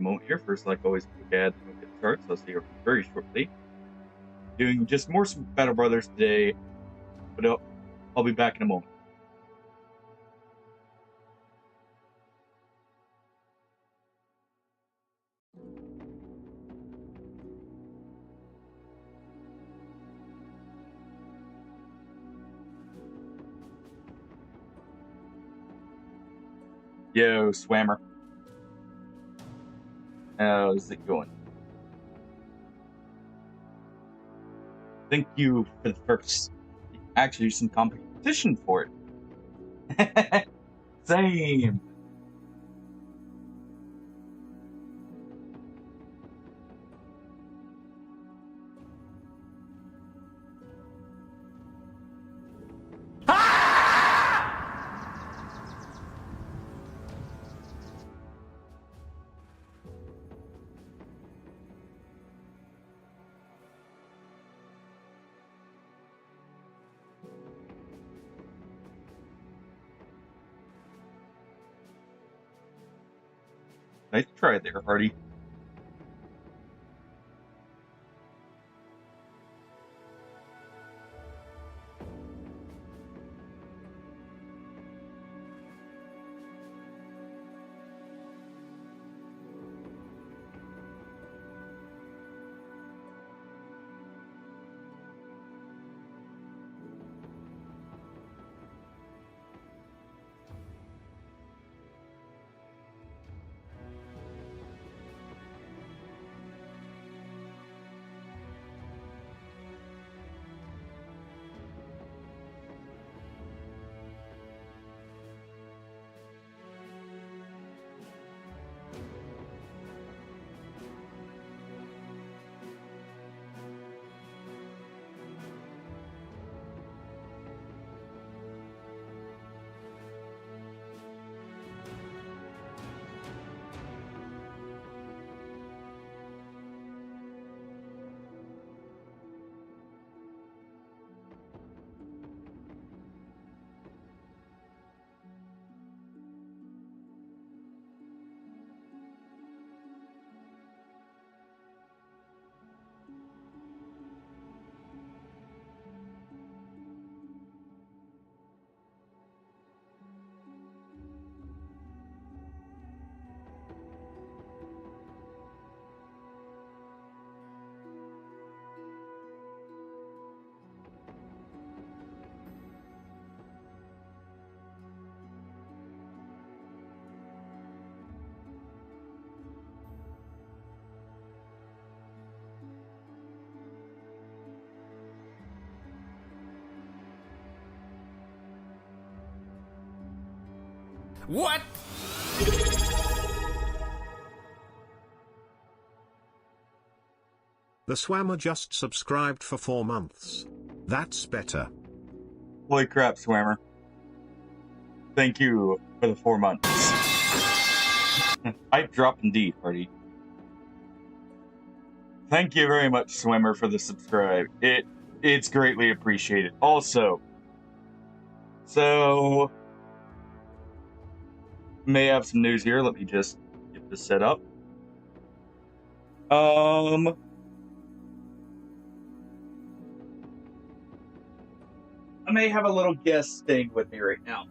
moment here. First, like always, get started, so I'll see you very shortly. Doing just more Battle Brothers today, but I'll be back in a moment. Yo, Swammer. How's it going? Thank you for the first. Actually, some competition for it. Same. Nice try there, Hardy. What? The Swammer just subscribed for 4 months. That's better. Holy crap, Swammer. Thank you for the 4 months. I dropped indeed, Hardy. Thank you very much, Swimmer, for the subscribe. It's greatly appreciated. Also, so may have some news here. Let me just get this set up. I may have a little guest staying with me right now.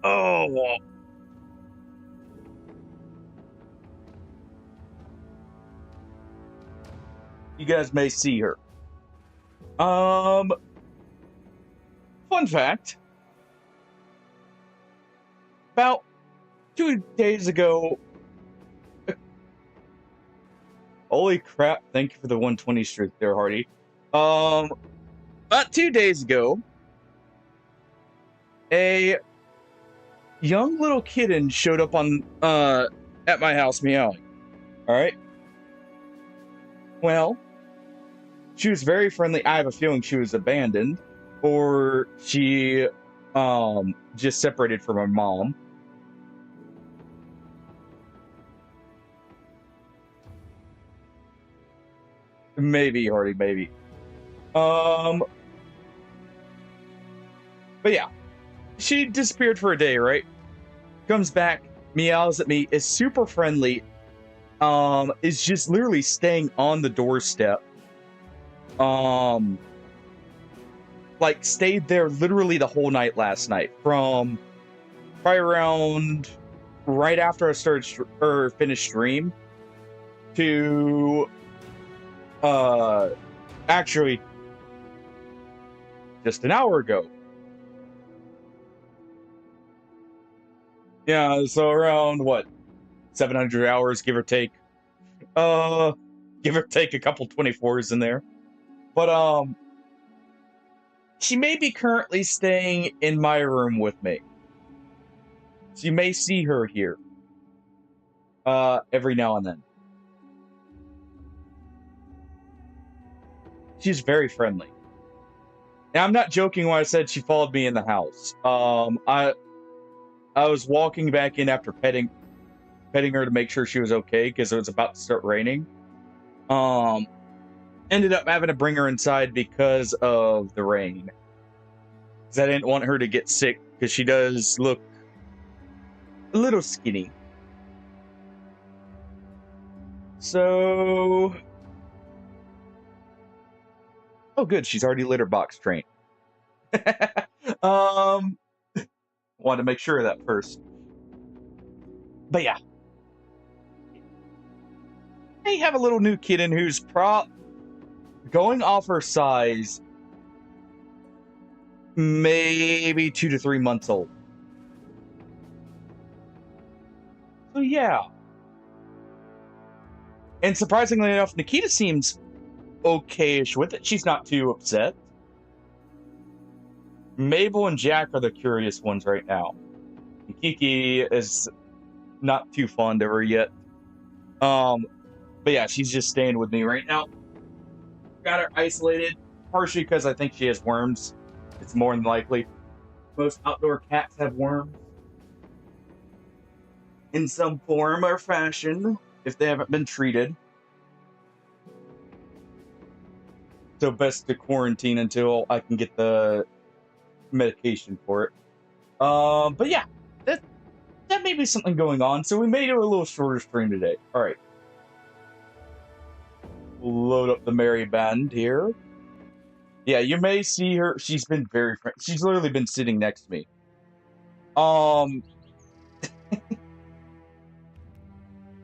Oh, well. You guys may see her. Fun fact. About 2 days ago. Holy crap, thank you for the 120 streak there, Hardy. About 2 days ago, a young little kitten showed up on at my house meowing. Alright? Well, she was very friendly. I have a feeling she was abandoned, or she just separated from her mom. Maybe, Hardy, maybe. But yeah, she disappeared for a day, right? Comes back, meows at me, is super friendly. is just literally staying on the doorstep. Like, stayed there literally the whole night last night, from probably around right after I started finished stream to actually just an hour ago. Yeah, so around what, 700 hours, give or take. Give or take a couple 24s in there. But she may be currently staying in my room with me. So you may see her here. Every now and then. She's very friendly. Now, I'm not joking when I said she followed me in the house. I was walking back in after petting her to make sure she was okay, because it was about to start raining. Ended up having to bring her inside because of the rain. Because I didn't want her to get sick, because she does look a little skinny. So... Oh, good. She's already litter box trained. Wanted to make sure of that first. But yeah. They have a little new kitten who's going off her size, maybe 2 to 3 months old. So yeah. And surprisingly enough, Nikita seems okay-ish with it. She's not too upset. Mabel and Jack are the curious ones right now. Kiki is not too fond of her yet. But yeah, she's just staying with me right now. Got her isolated, partially because I think she has worms. It's more than likely. Most outdoor cats have worms. In some form or fashion, if they haven't been treated. So best to quarantine until I can get the medication for it. But yeah, that may be something going on. So we may do a little shorter stream today. All right. Load up the merry band here. Yeah, you may see her. She's been very friendly. She's literally been sitting next to me.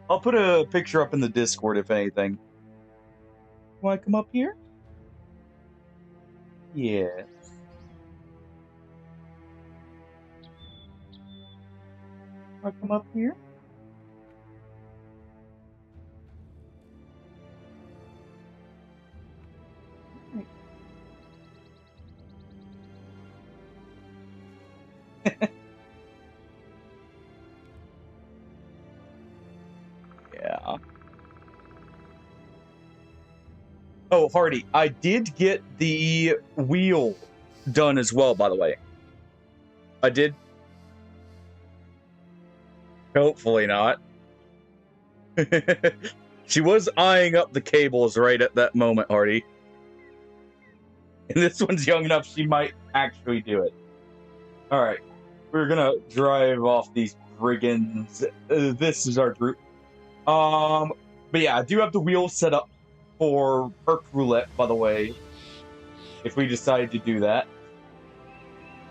I'll put a picture up in the Discord if anything. Want to come up here? Yes. Want to come up here? Yeah. Oh, Hardy, I did get the wheel done as well, by the way. I did. Hopefully not. She was eyeing up the cables right at that moment, Hardy. And this one's young enough, she might actually do it. Alright. We're gonna drive off these brigands. This is our group. But yeah, I do have the wheel set up for Perk Roulette, by the way, if we decide to do that.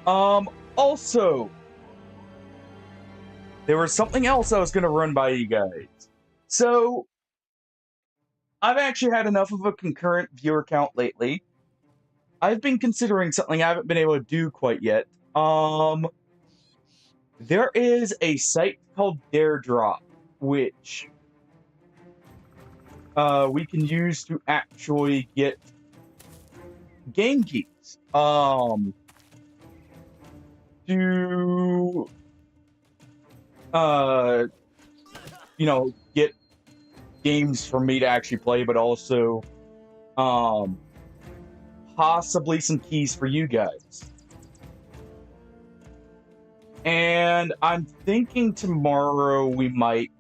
Also, there was something else I was going to run by you guys. So, I've actually had enough of a concurrent viewer count lately. I've been considering something I haven't been able to do quite yet. There is a site called Daredrop, which we can use to actually get game keys. To you know, get games for me to actually play, but also possibly some keys for you guys. And I'm thinking tomorrow we might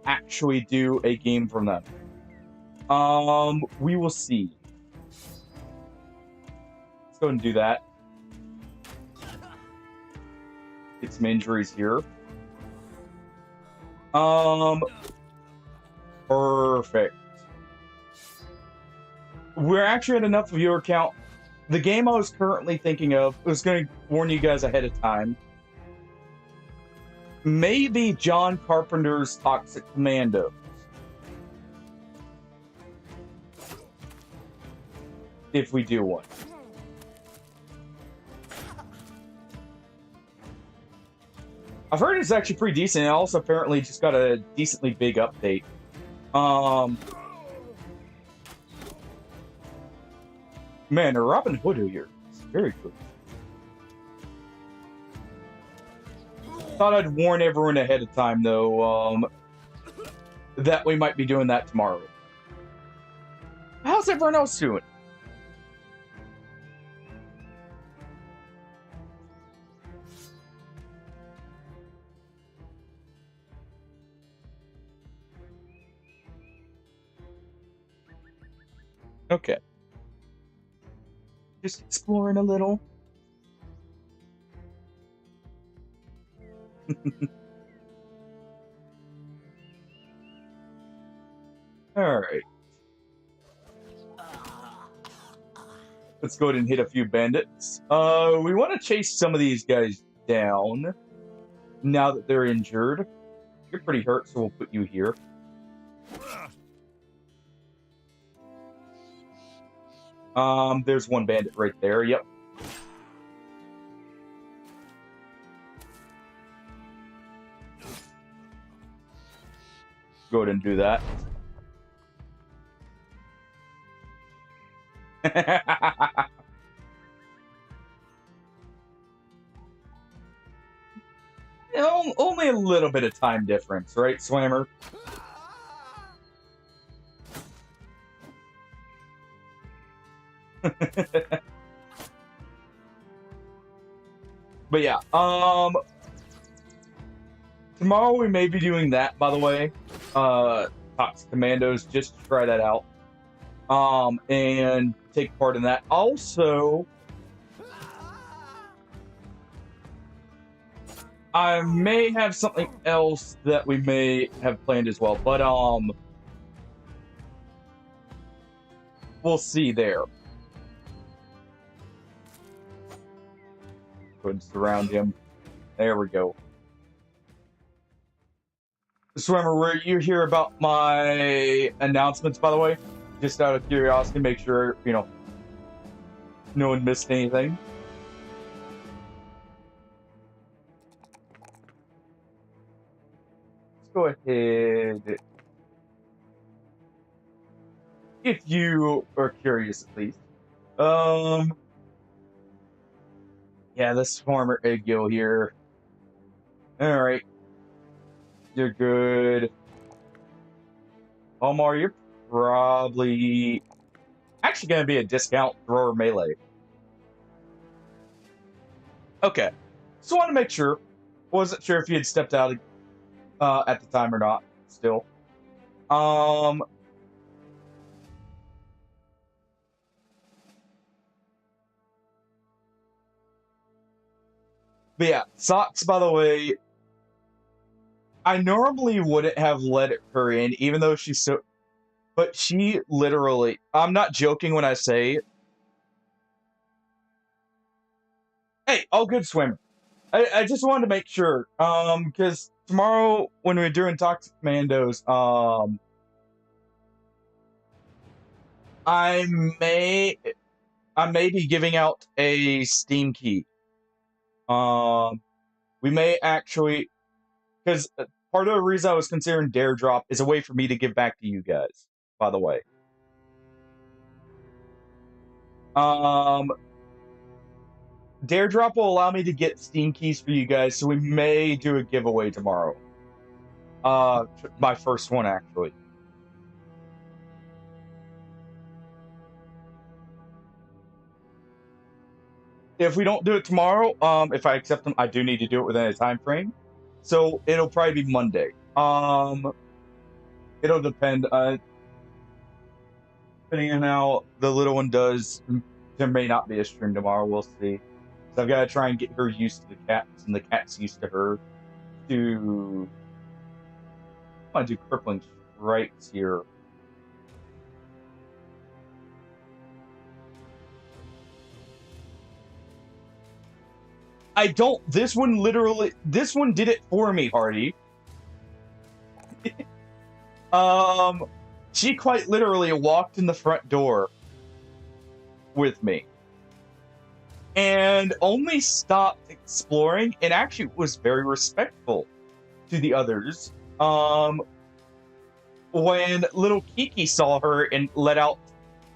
actually do a game from them. We will see. Let's go and do that. Get some injuries here. Perfect. We're actually at enough viewer count. The game I was currently thinking of, I was going to warn you guys ahead of time, maybe John Carpenter's Toxic Commando. If we do one. I've heard it's actually pretty decent. It also apparently just got a decently big update. Man, a Robin Hood here. It's very cool. Thought I'd warn everyone ahead of time, though, that we might be doing that tomorrow. How's everyone else doing? Okay. Just exploring a little. Alright. Let's go ahead and hit a few bandits. We want to chase some of these guys down now that they're injured. You're pretty hurt, so we'll put you here. There's one bandit right there. Yep. Go ahead and do that. Only a little bit of time difference, right, Swammer? But yeah, tomorrow we may be doing that, by the way. Toxic Commandos, just to try that out. And take part in that. Also, I may have something else that we may have planned as well, but we'll see there. Go ahead and surround him. There we go. Swimmer, were you hear about my announcements, by the way? Just out of curiosity, make sure, no one missed anything. Let's go ahead. If you are curious, at least. Yeah, this farmer Egggill here. Alright. You're good. Omar, you're probably actually going to be a discount thrower melee. Okay. Just want to make sure. Wasn't sure if you had stepped out at the time or not, still. But yeah, Socks, by the way, I normally wouldn't have let her in, even though she's so... But she literally... I'm not joking when I say... Hey, all good, Swimmer. I just wanted to make sure, because tomorrow, when we're doing Toxic Commandos, I may be giving out a Steam key. We may actually... Because part of the reason I was considering Dare Drop is a way for me to give back to you guys, by the way. Dare Drop will allow me to get Steam keys for you guys, so we may do a giveaway tomorrow. My first one, actually. If we don't do it tomorrow, if I accept them, I do need to do it within a time frame. So it'll probably be Monday. It'll depend. Depending on how the little one does, there may not be a stream tomorrow. We'll see. So I've got to try and get her used to the cats, and the cat's used to her. To want to do crippling strikes here. I don't. This one did it for me, Hardy. She quite literally walked in the front door with me and only stopped exploring and actually was very respectful to the others. When little Kiki saw her and let out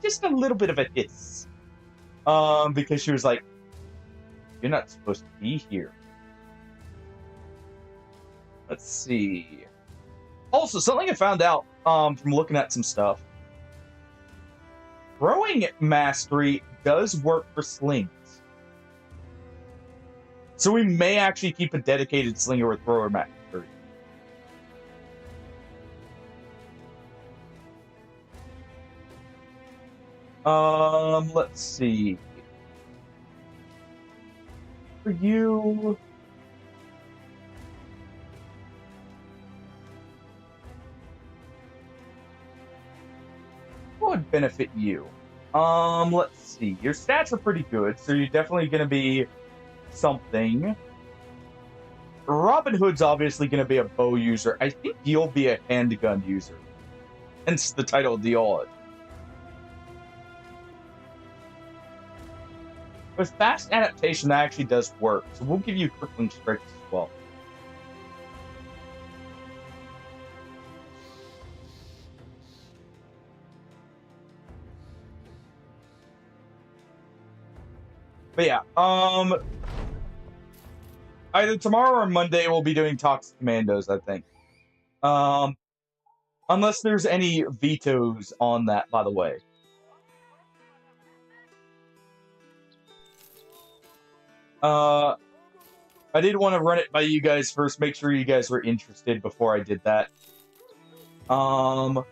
just a little bit of a hiss. Because she was like, "You're not supposed to be here." Let's see. Also, something I found out from looking at some stuff. Throwing mastery does work for slings. So we may actually keep a dedicated slinger with thrower mastery. Let's see. For you... what would benefit you? Let's see. Your stats are pretty good, so you're definitely going to be something. Robin Hood's obviously going to be a bow user. I think you'll be a handgun user. Hence the title, The Odd. With fast adaptation, that actually does work, so we'll give you crippling strikes as well. But yeah, either tomorrow or Monday we'll be doing Toxic Commandos, I think. Unless there's any vetoes on that, by the way. I did want to run it by you guys first, make sure you guys were interested before I did that. Let's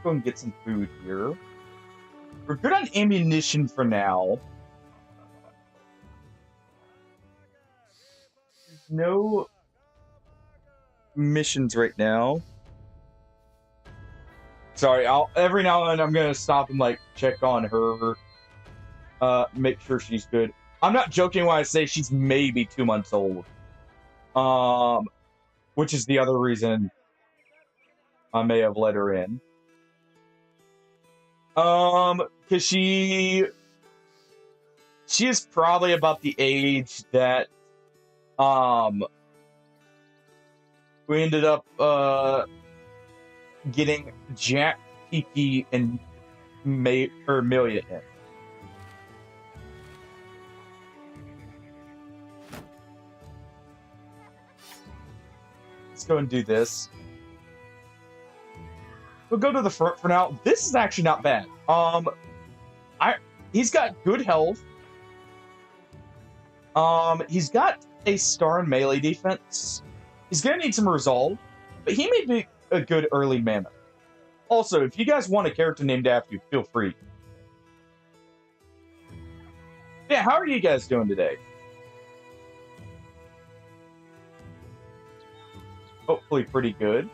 go and get some food here. We're good on ammunition for now. There's no missions right now. Sorry, every now and then I'm gonna stop and like check on her, make sure she's good. I'm not joking when I say she's maybe 2 months old, which is the other reason I may have let her in. Because she is probably about the age that we ended up getting Jack, Kiki, and Amelia in. Let's go and do this. We'll go to the front for now. This is actually not bad. He's got good health. He's got a star in melee defense. He's gonna need some resolve, but he may be a good early mammoth. Also, if you guys want a character named after you, feel free. Yeah, how are you guys doing today? Hopefully pretty good.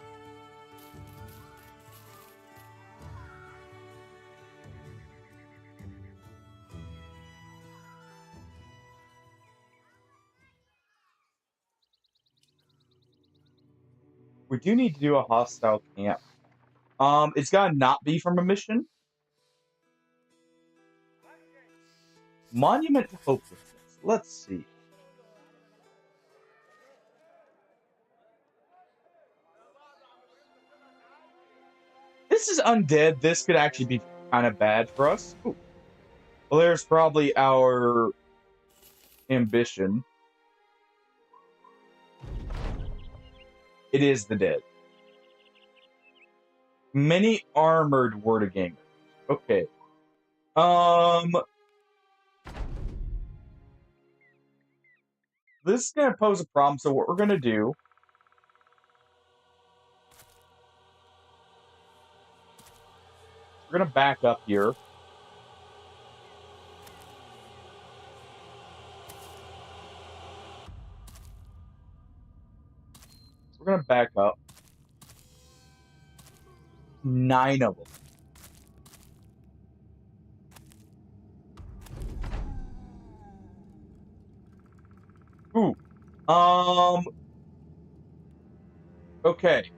We do need to do a hostile camp. It's gotta not be from a mission. Monument to Hopelessness. Let's see. This is undead. This could actually be kind of bad for us. Ooh. Well, there's probably our ambition. It is the dead. Many armored word of gamers. Okay. This is gonna pose a problem, so what we're gonna do we're gonna back up here. we're gonna back up. 9 of them. Ooh. Okay.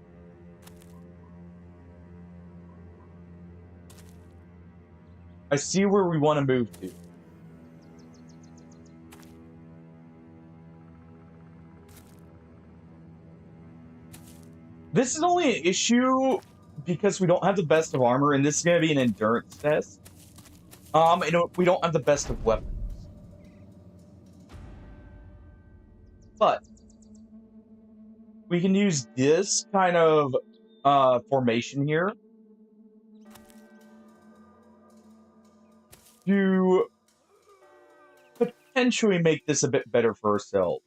I see where we want to move to. This is only an issue because we don't have the best of armor, and this is going to be an endurance test. And we don't have the best of weapons. But we can use this kind of formation here to potentially make this a bit better for ourselves.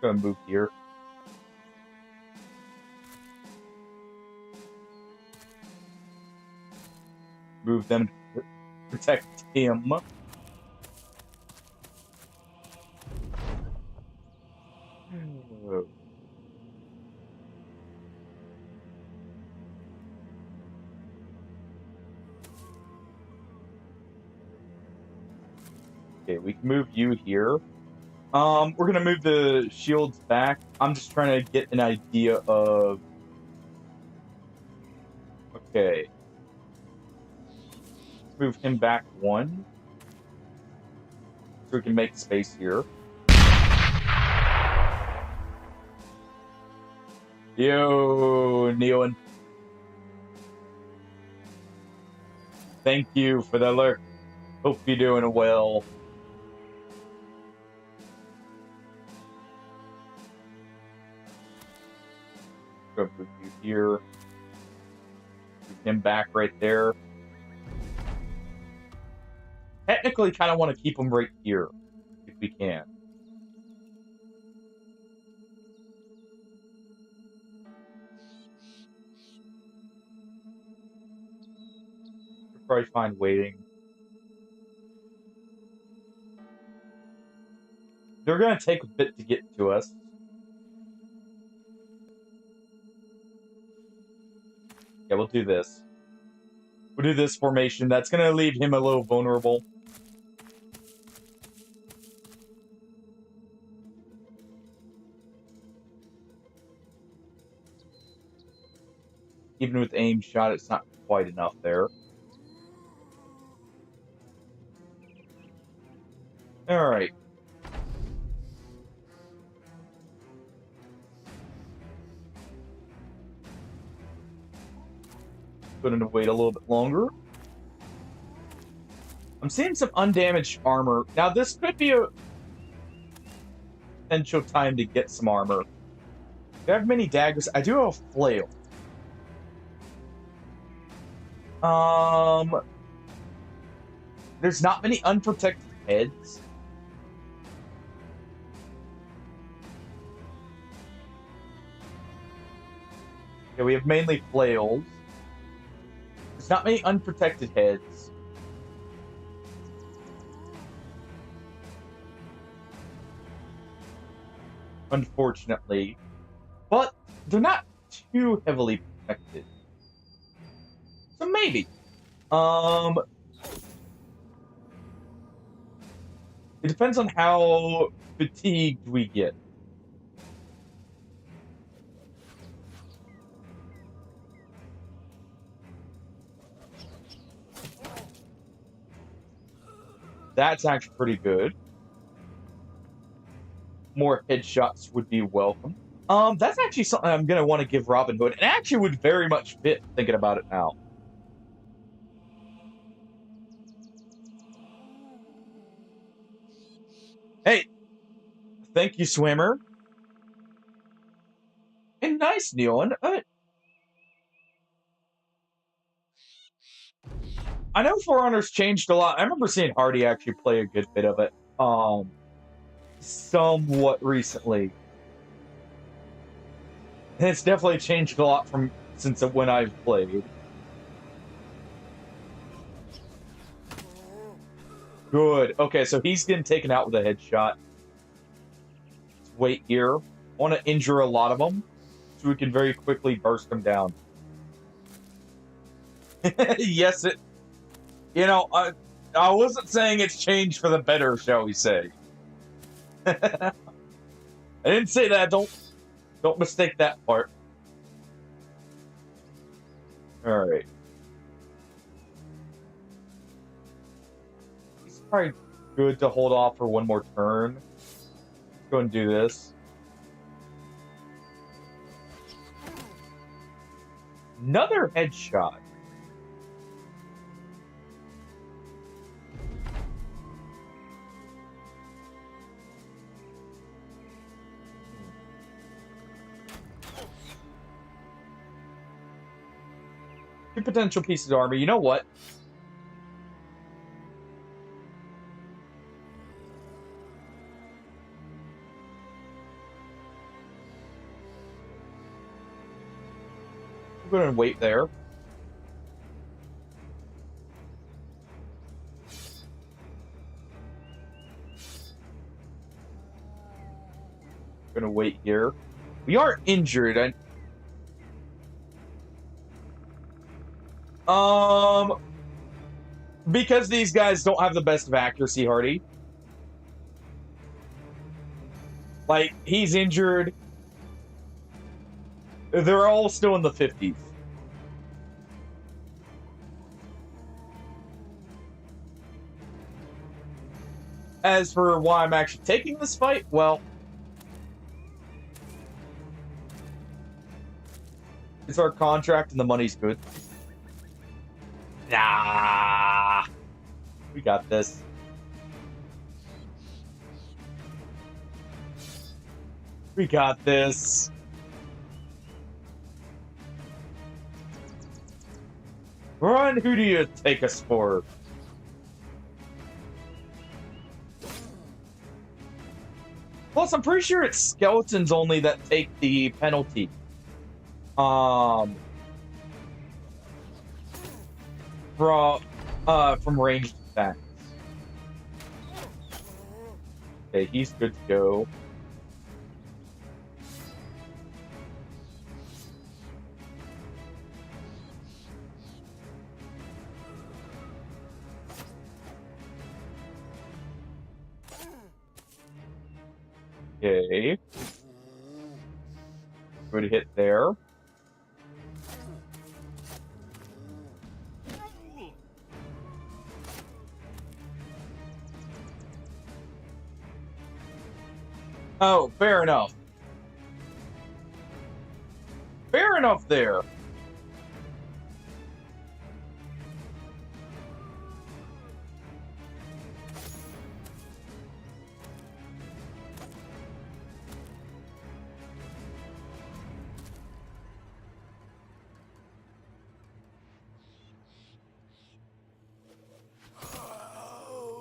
Gonna move here. Move them to protect him. Okay, we can move you here. We're gonna move the shields back. I'm just trying to get an idea of... Okay. Move him back 1. So we can make space here. Yo, Neon. Thank you for the lurk. Hope you're doing well. Go put you here. Put him back right there. Technically, kind of want to keep him right here, if we can. We'll probably find waiting. They're going to take a bit to get to us. Yeah, we'll do this. We'll do this formation. That's going to leave him a little vulnerable. Even with aim shot, it's not quite enough there. Alright. Going to wait a little bit longer. I'm seeing some undamaged armor. Now, this could be a potential time to get some armor. Do I have many daggers? I do have a flail. There's not many unprotected heads. Yeah, we have mainly flails. There's not many unprotected heads. Unfortunately. But they're not too heavily protected. So maybe. It depends on how fatigued we get. That's actually pretty good. More headshots would be welcome. That's actually something I'm going to want to give Robin Hood. It actually would very much fit, thinking about it now. Hey! Thank you, Swimmer. And nice, Neon. I know Forerunners changed a lot. I remember seeing Hardy actually play a good bit of it. Somewhat recently. And it's definitely changed a lot from since when I've played. Good. Okay, so he's getting taken out with a headshot. wait here. I want to injure a lot of them so we can very quickly burst them down. Yes, it. You know, I wasn't saying it's changed for the better, shall we say? I didn't say that. Don't mistake that part. All right. It's probably good to hold off for one more turn. Let's go and do this. Another headshot. Two potential pieces of armor. You know what? I'm going to wait there. I'm going to wait here. We are injured. Because these guys don't have the best of accuracy, Hardy. Like, he's injured. They're all still in the 50s. As for why I'm actually taking this fight, well, it's our contract and the money's good. Nah. We got this. We got this. Run, who do you take us for? Plus, I'm pretty sure it's skeletons only that take the penalty. From ranged attacks. Okay, he's good to go. Okay. Good hit there. Oh, fair enough. Fair enough there.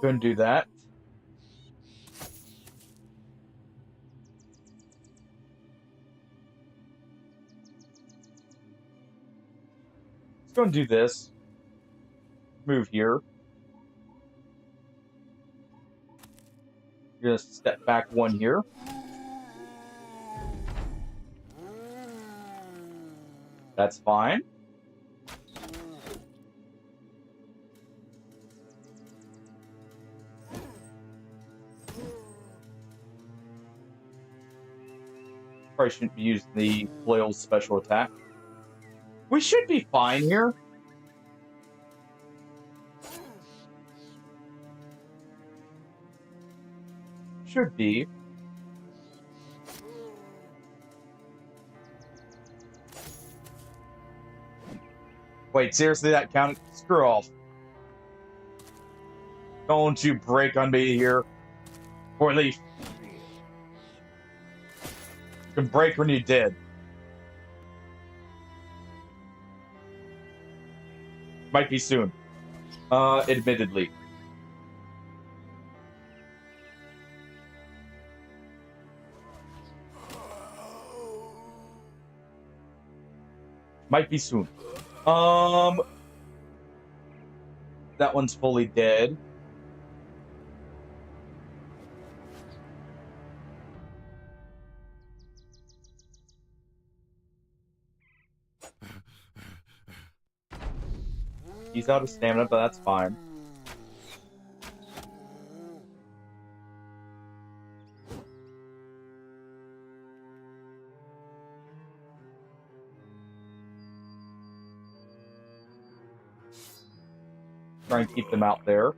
Couldn't do that. Let's go and do this. Move here. You're gonna step back one here. That's fine. Probably shouldn't be using the flail's special attack. We should be fine here. Should be. Wait, seriously, that counted? Screw off. Don't you break on me here. Or at least you can break when you're dead. Might be soon. Admittedly. Might be soon. That one's fully dead. He's out of stamina, but that's fine. Try and keep them out there.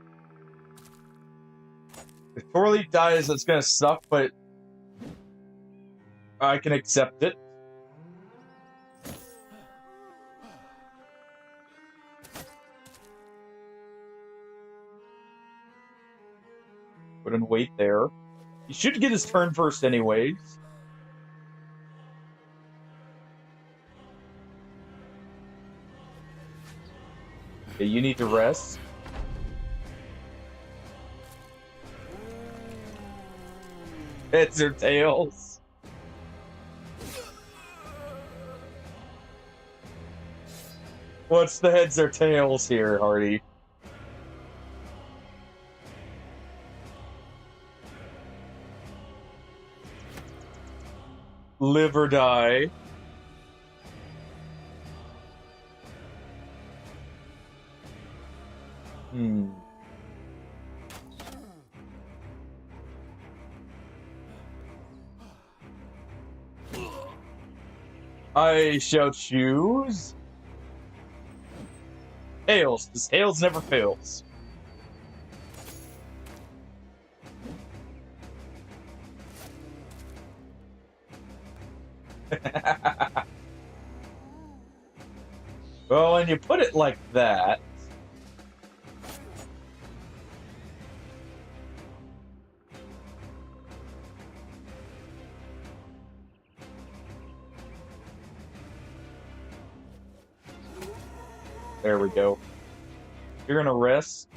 If Torleaf dies, it's gonna suck, but I can accept it. Put in wait there. He should get his turn first anyways. Okay, you need to rest. Heads or tails? What's the heads or tails here, Hardy? Live or die. I shall choose tails, because tails never fails. Well, when you put it like that, there we go. You're gonna rest.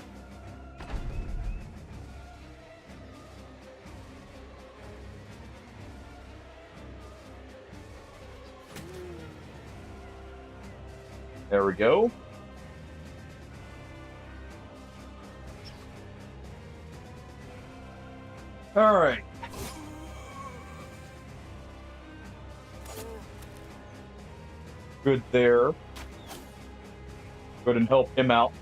There we go. All right. Good there. Go ahead and help him out.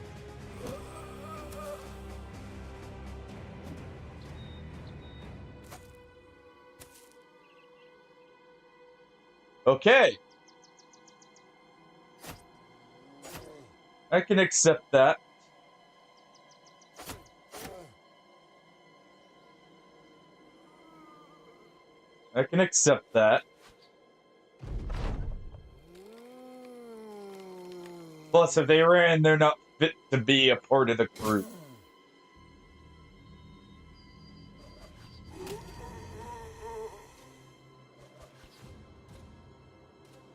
Okay. I can accept that. I can accept that. Plus, if they ran, they're not fit to be a part of the group.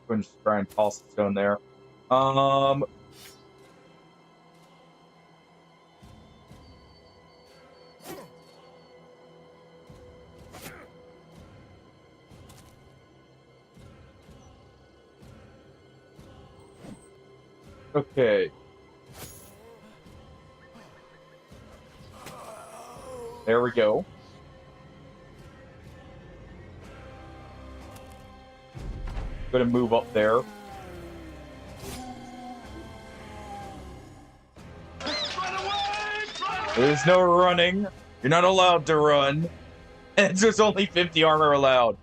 I'm just try and toss the stone there. Okay. There we go. Gonna move up there. There's no running. You're not allowed to run. And there's only 50 armor allowed.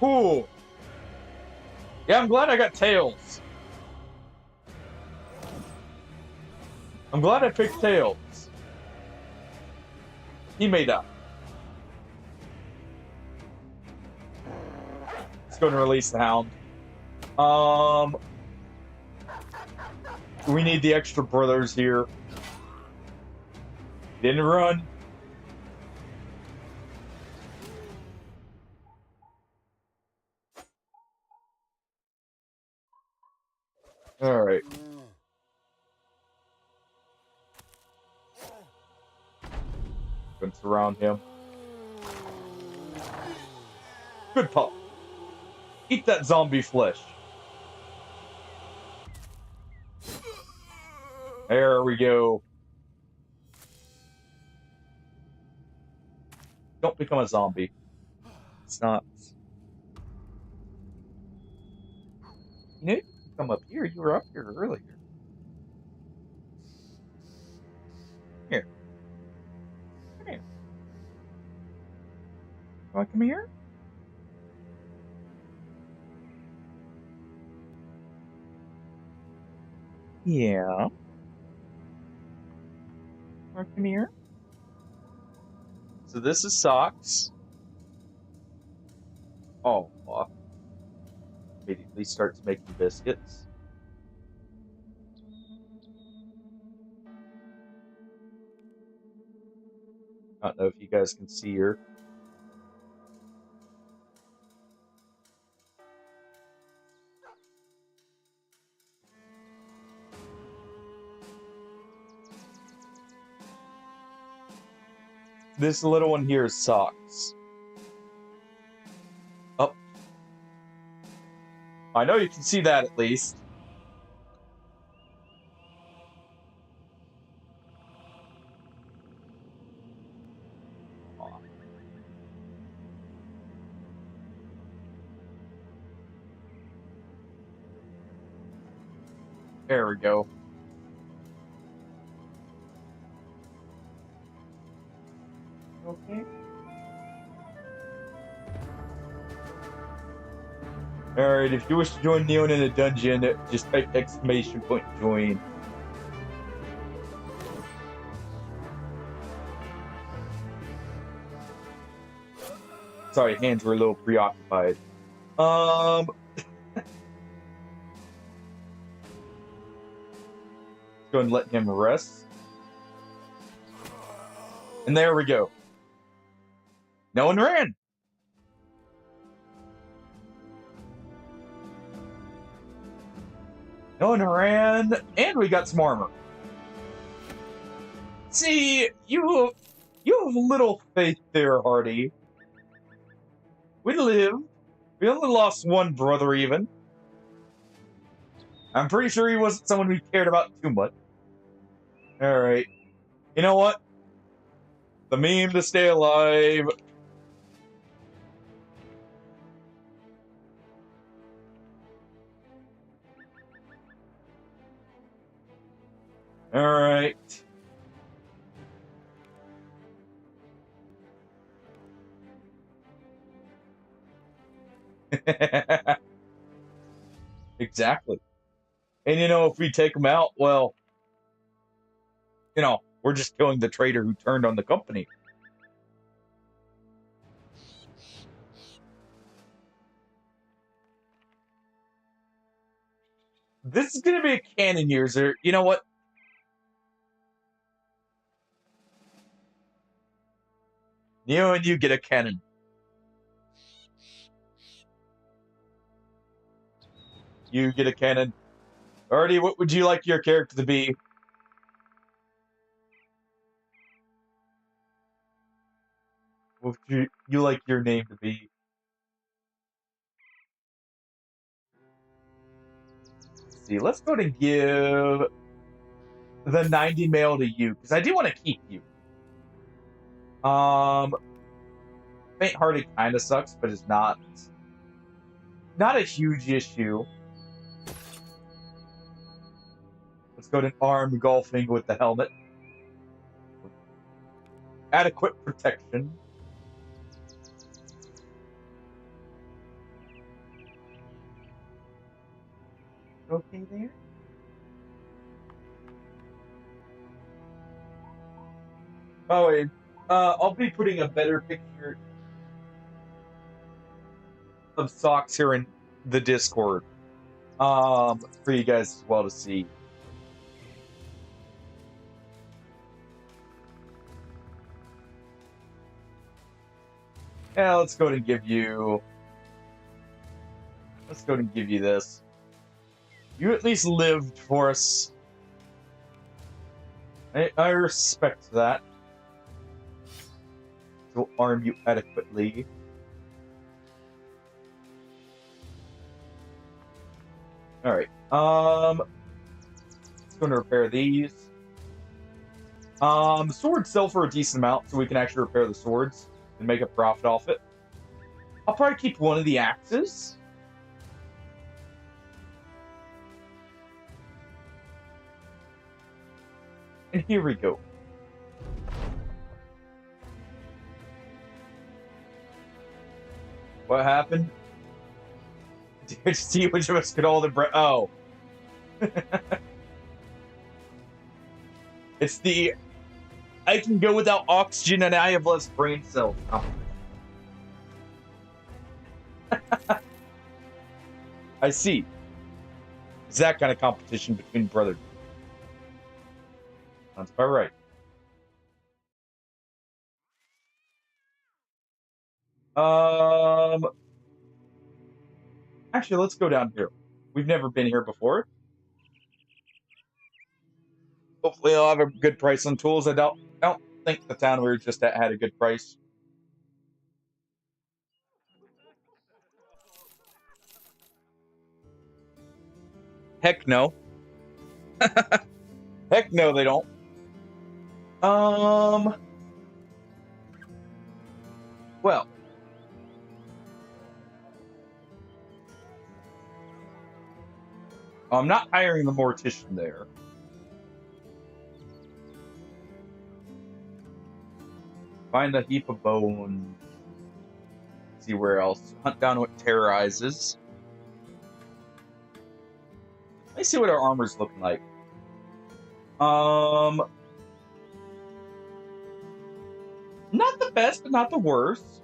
Cool. Yeah, I'm glad I got tails. I'm glad I picked tails. He made up. Let's go and release the hound. We need the extra brothers here. Didn't run. All right. Gonna surround him. Good pup. Eat that zombie flesh. There we go. Don't become a zombie. It's not. You know, come up here. You were up here earlier. Here. Come here. You want to come here? Yeah. Want to come here? So this is Socks. Oh, immediately starts making biscuits. I don't know if you guys can see her. This little one here is Socks. Oh. I know you can see that at least. There we go. Okay. Alright, if you wish to join Neon in a dungeon, just type exclamation point join. Sorry, hands were a little preoccupied. Go and let him rest. And there we go. No one ran. No one ran, and we got some armor. See, you have little faith there, Hardy. We lived. We only lost one brother, even. I'm pretty sure he wasn't someone we cared about too much. Alright. You know what? The meme to stay alive. Alright. Exactly. And you know, if we take them out, well, you know, we're just killing the traitor who turned on the company. This is gonna be a cannon user. You know what? You and you get a cannon. You get a cannon. Artie, what would you like your character to be? What would you like your name to be? Let's see, let's go and give the 90 male to you, because I do want to keep you. Faint-hearted kind of sucks, but it's not a huge issue. Let's go to armed golfing with the helmet. Adequate protection. Okay there? Oh, and I'll be putting a better picture of Socks here in the Discord for you guys as well to see. Yeah, let's go ahead and give you... Let's go ahead and give you this. You at least lived for us. I respect that. We'll arm you adequately. Alright. Let's go and repair these. The swords sell for a decent amount, so we can actually repair the swords and make a profit off it. I'll probably keep one of the axes. And here we go. What happened? Did see which of us could hold the breath? Oh. It's the I can go without oxygen and I have less brain cells. I see. It's that kind of competition between brothers. Sounds about right. Actually, let's go down here. We've never been here before. Hopefully, I'll have a good price on tools. I don't think the town we were just at had a good price. Heck no. Heck no, they don't. Well. I'm not hiring the mortician there. Find the heap of bones. See where else. Hunt down what terrorizes. Let's see what our armor's looking like. Not the best, but not the worst.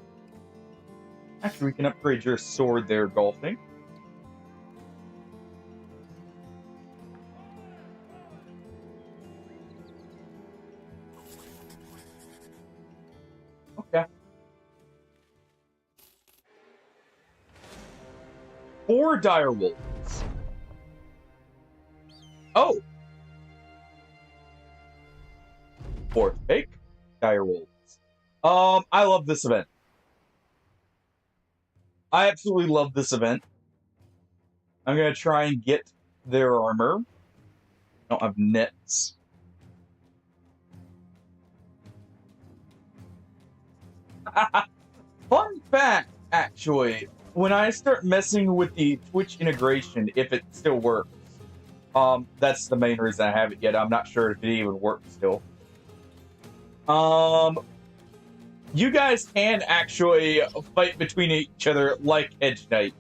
Actually, we can upgrade your sword there, golfing. Okay. 4 dire wolves. Oh. 4th fake dire wolves. I love this event. I absolutely love this event. I'm gonna try and get their armor. I don't have nets. Fun fact, actually, when I start messing with the Twitch integration, if it still works, that's the main reason I haven't yet. I'm not sure if it even works still. You guys can actually fight between each other like Edge Knights.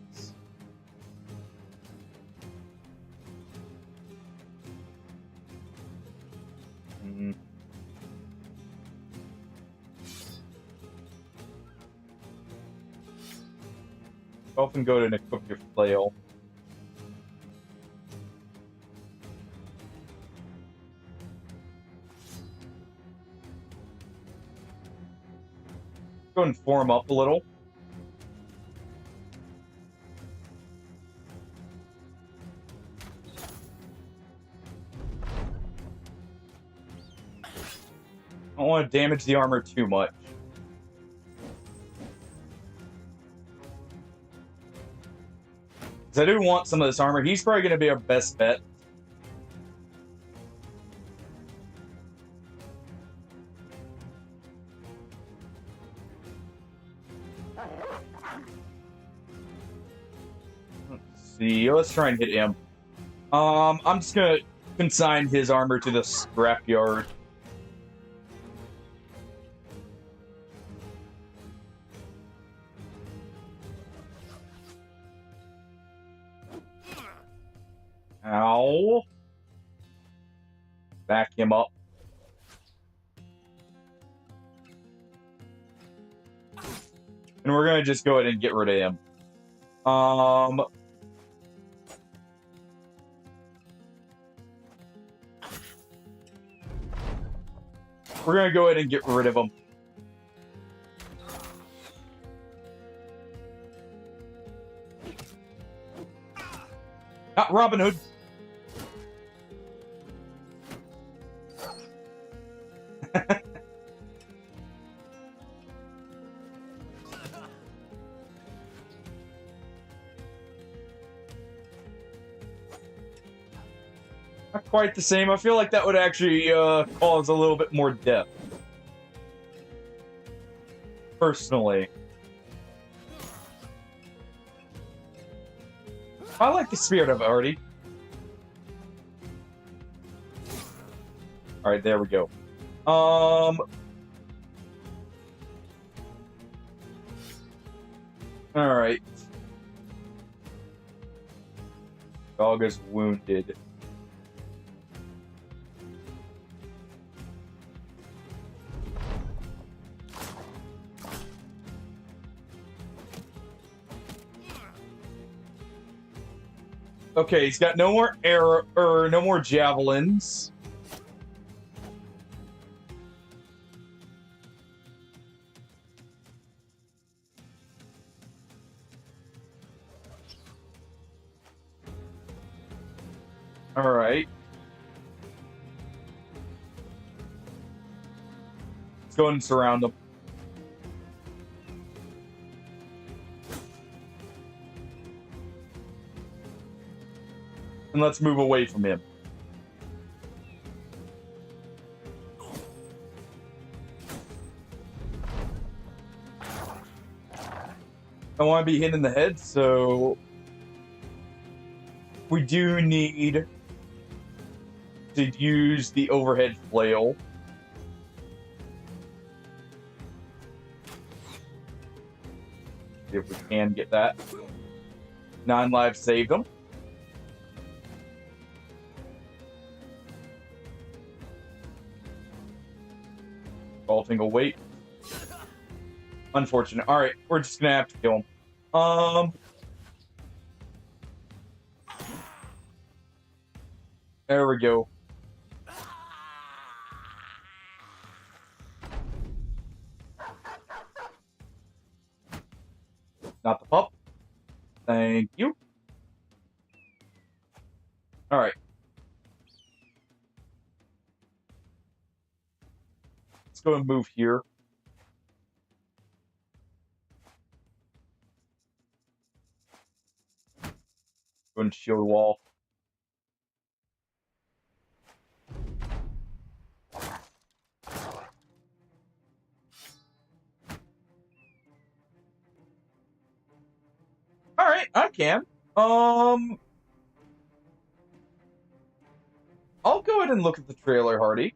Often go to and equip your flail. Go and form up a little. I don't want to damage the armor too much. Because I do want some of this armor. He's probably going to be our best bet. Let's see. Let's try and hit him. I'm just going to consign his armor to the scrapyard. Ow. Back him up. And we're going to just go ahead and get rid of him. We're going to go ahead and get rid of him. Not Robin Hood. Not quite the same. I feel like that would actually cause a little bit more death. Personally. I like the spirit of it already. All right, there we go. All right. Dog is wounded. Okay, he's got no more arrow or no more javelins. All right. Let's go and surround them. And let's move away from him. I want to be hit in the head, so we do need to use the overhead flail. See if we can get that. 9 lives saved him. Vaulting a weight. Unfortunate. All right, we're just gonna have to kill him. There we go. Not the pup. Thank you. All right. Let's go and move here. Go and shield wall. All right, I can. I'll go ahead and look at the trailer, Hardy.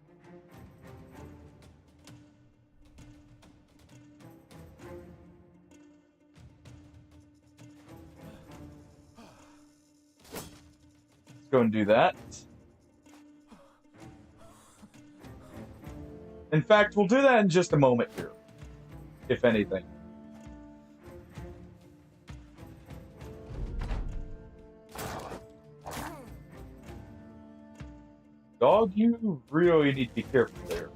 Let's go and do that. In fact, we'll do that in just a moment here, if anything. Dog, you really need to be careful there.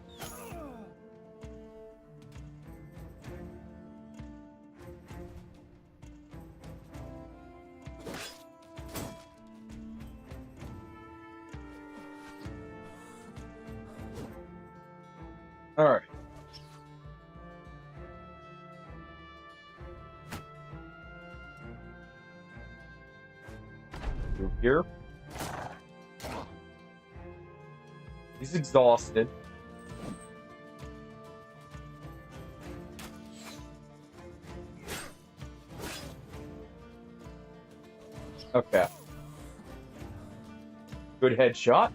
All right. Through here. He's exhausted. Okay. Good headshot.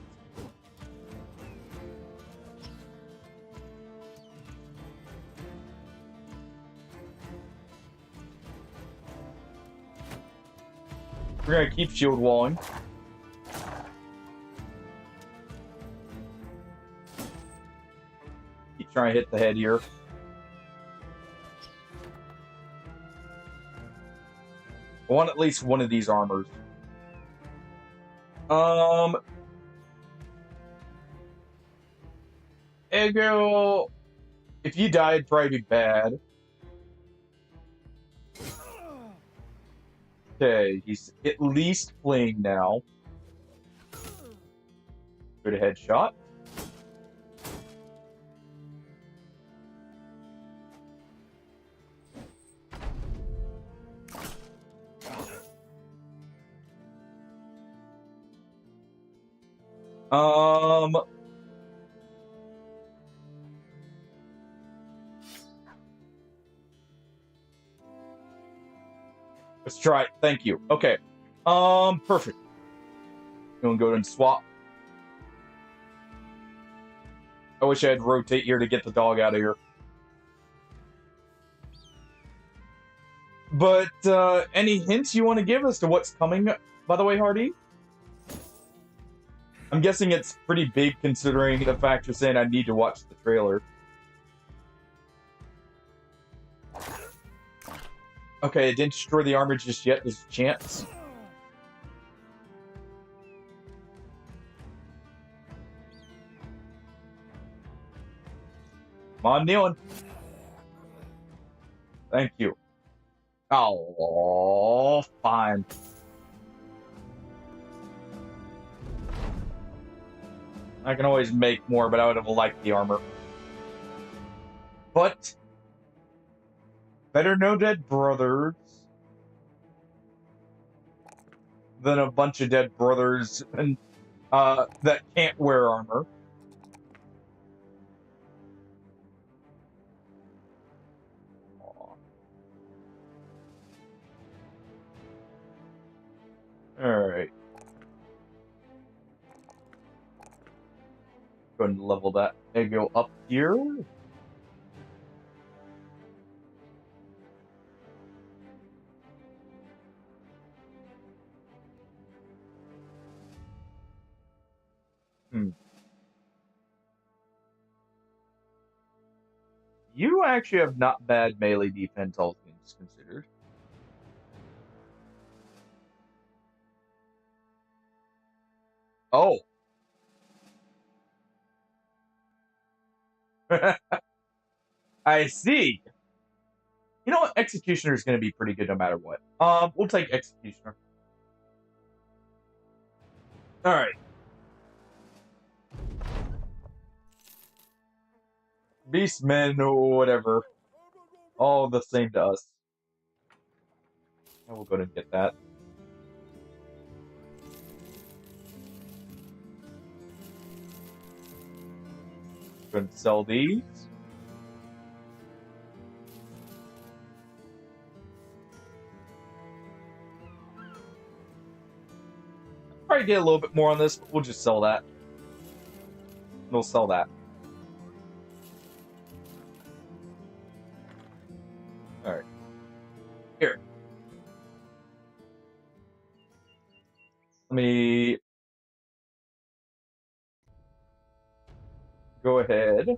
We're gonna keep shield walling. Keep trying to hit the head here. I want at least one of these armors. Ego, if you die, it'd probably be bad. Okay, he's at least fleeing now. Good headshot. Let's try it. Thank you. Okay. Perfect. You want to go ahead and swap? I wish I had rotate here to get the dog out of here. But any hints you want to give as to what's coming, by the way, Hardy? I'm guessing it's pretty big considering the fact you're saying I need to watch the trailer. Okay, it didn't destroy the armor just yet. There's a chance. Come on, Nealon. Thank you. Oh, fine. I can always make more, but I would have liked the armor. But better no dead brothers than a bunch of dead brothers and that can't wear armor. Alright. Go ahead and level that and go up here. You actually have not bad melee defense, all things considered. Oh. I see. You know what? Executioner is going to be pretty good no matter what. We'll take Executioner. All right. Beastmen or whatever. All the same to us. And we'll go ahead and get that. Go ahead and sell these. Probably get a little bit more on this, but we'll just sell that. We'll sell that. Alright. Here. Let me go ahead.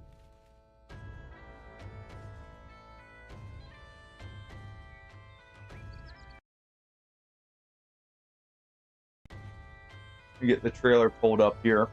Get the trailer pulled up here.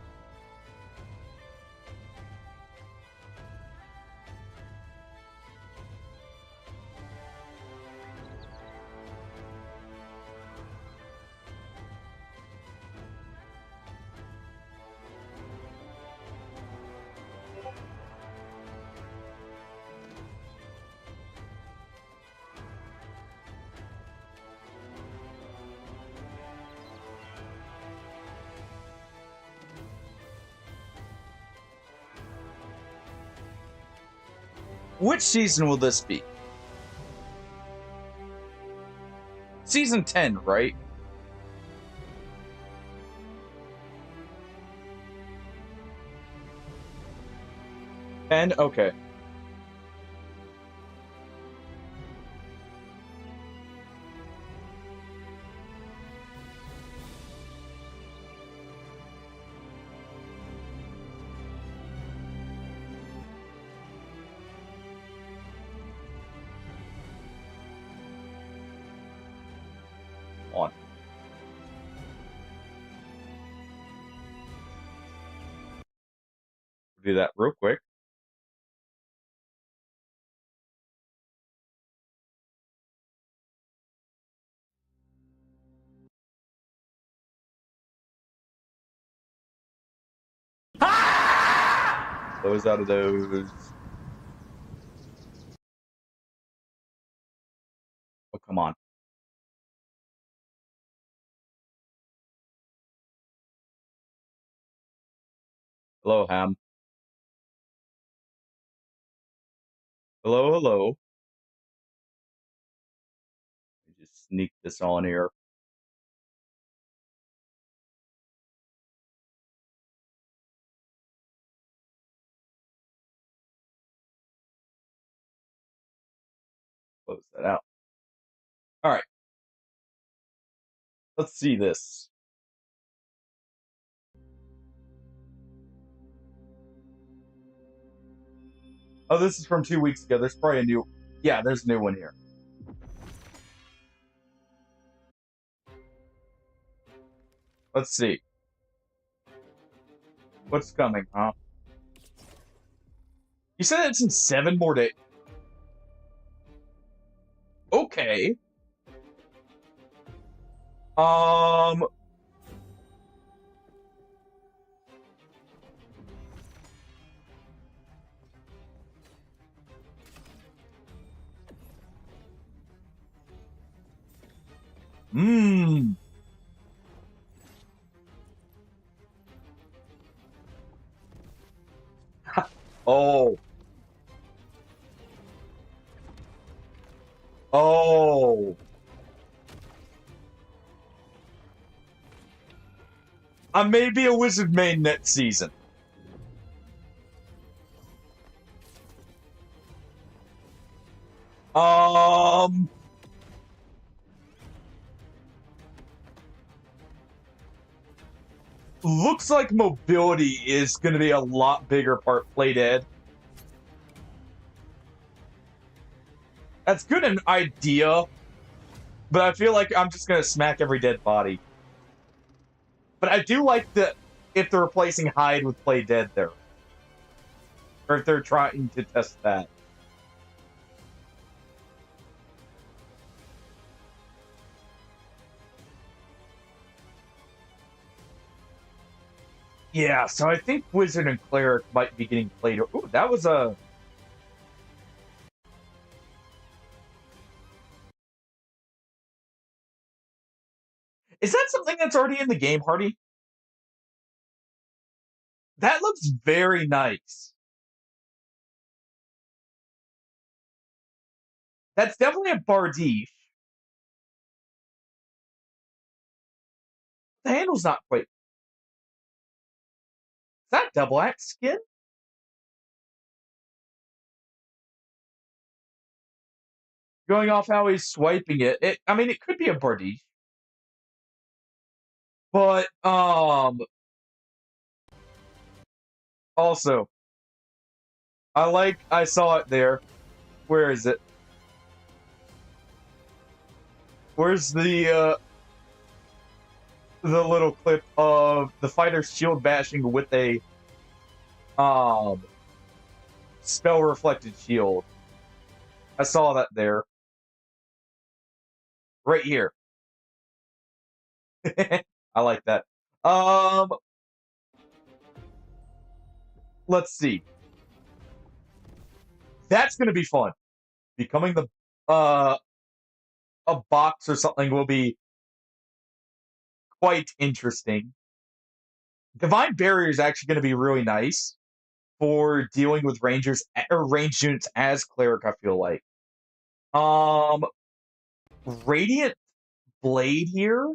Which season will this be? Season 10, right? 10? Okay. On. Do that real quick. Close out of those. Oh, come on. Hello, Ham. Hello, hello. Let me just sneak this on here. close that out. All right. Let's see this. Oh, this is from 2 weeks ago. There's probably a new... Yeah, there's a new one here. Let's see. What's coming, huh? You said it's in 7 more days. Okay. Mmm. Oh. Oh. I may be a wizard main next season. Looks like mobility is going to be a lot bigger part play dead. That's good an idea, but I feel like I'm just going to smack every dead body. But I do like that if they're replacing hide with play dead there. Or if they're trying to test that. Yeah, so I think Wizard and Cleric might be getting played. Ooh, that was a... Is that something that's already in the game, Hardy? That looks very nice. That's definitely a Bardiche. The handle's not quite... Is that double axe skin? Going off how he's swiping it, I mean, it could be a Bardiche. But, also, I saw it there. Where is it? Where's the little clip of the fighter shield bashing with a, spell reflected shield? I saw that there. Right here. I like that. Let's see. That's gonna be fun. Becoming the a box or something will be quite interesting. Divine Barrier is actually going to be really nice for dealing with rangers or ranged units as cleric. I feel like. Radiant Blade here.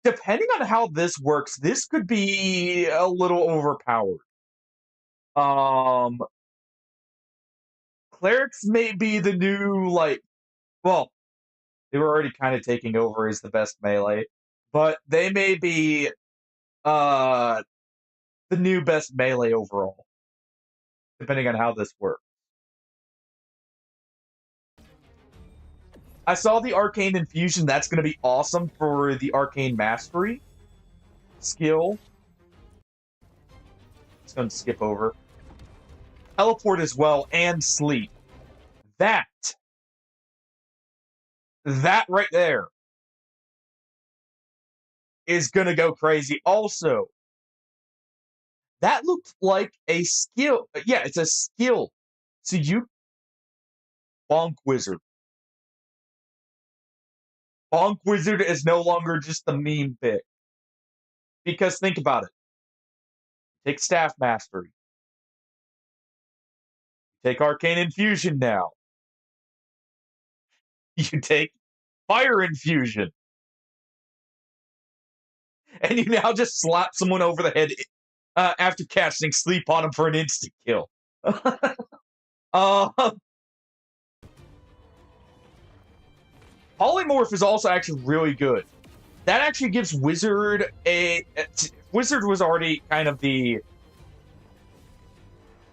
Depending on how this works, this could be a little overpowered. Clerics may be the new, like, well, they were already kind of taking over as the best melee, but they may be the new best melee overall, depending on how this works. I saw the Arcane Infusion. That's going to be awesome for the Arcane Mastery skill. Just going to skip over. Teleport as well, and Sleep. That right there is going to go crazy. Also, that looked like a skill. Yeah, it's a skill. So you... Bonk Wizard. Bonk Wizard is no longer just the meme pick. Because think about it. Take Staff Mastery. Take Arcane Infusion now. You take Fire Infusion. And you now just slap someone over the head after casting Sleep on him for an instant kill. Uh, Polymorph is also actually really good. That actually gives Wizard a... Wizard was already kind of the...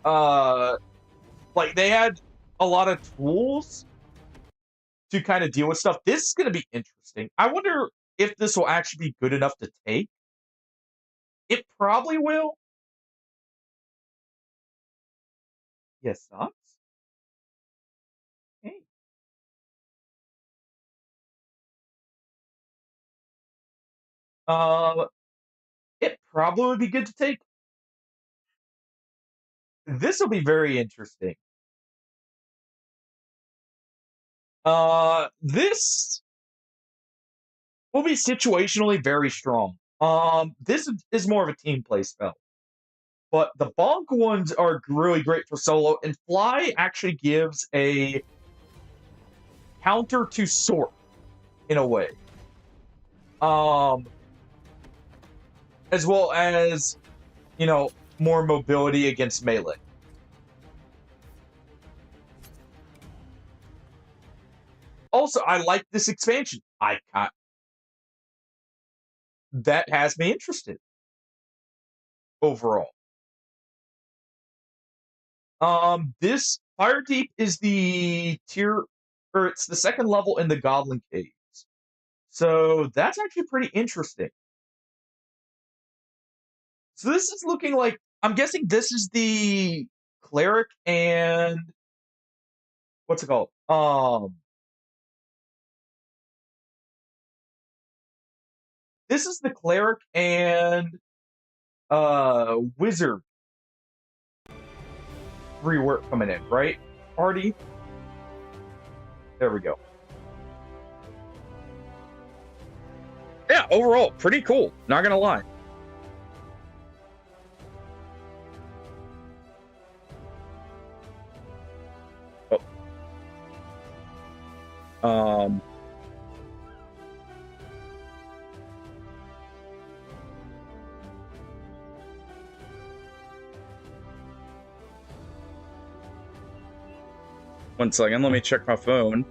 like, they had a lot of tools to kind of deal with stuff. This is going to be interesting. I wonder if this will actually be good enough to take. It probably will. Yes, sucks. Hey. It probably would be good to take. This will be very interesting. This will be situationally very strong. This is more of a team play spell. But the bonk ones are really great for solo, and fly actually gives a counter to sort in a way. As well as, more mobility against melee. Also, I like this expansion. That has me interested overall. This Fire Deep is the tier, or it's the second level in the Goblin Caves. So that's actually pretty interesting. So this is looking like, I'm guessing this is the Cleric and, what's it called? This is the Cleric and, Wizard rework coming in, right? Party. There we go. Yeah, overall, pretty cool. Not gonna lie. Oh. One second, let me check my phone.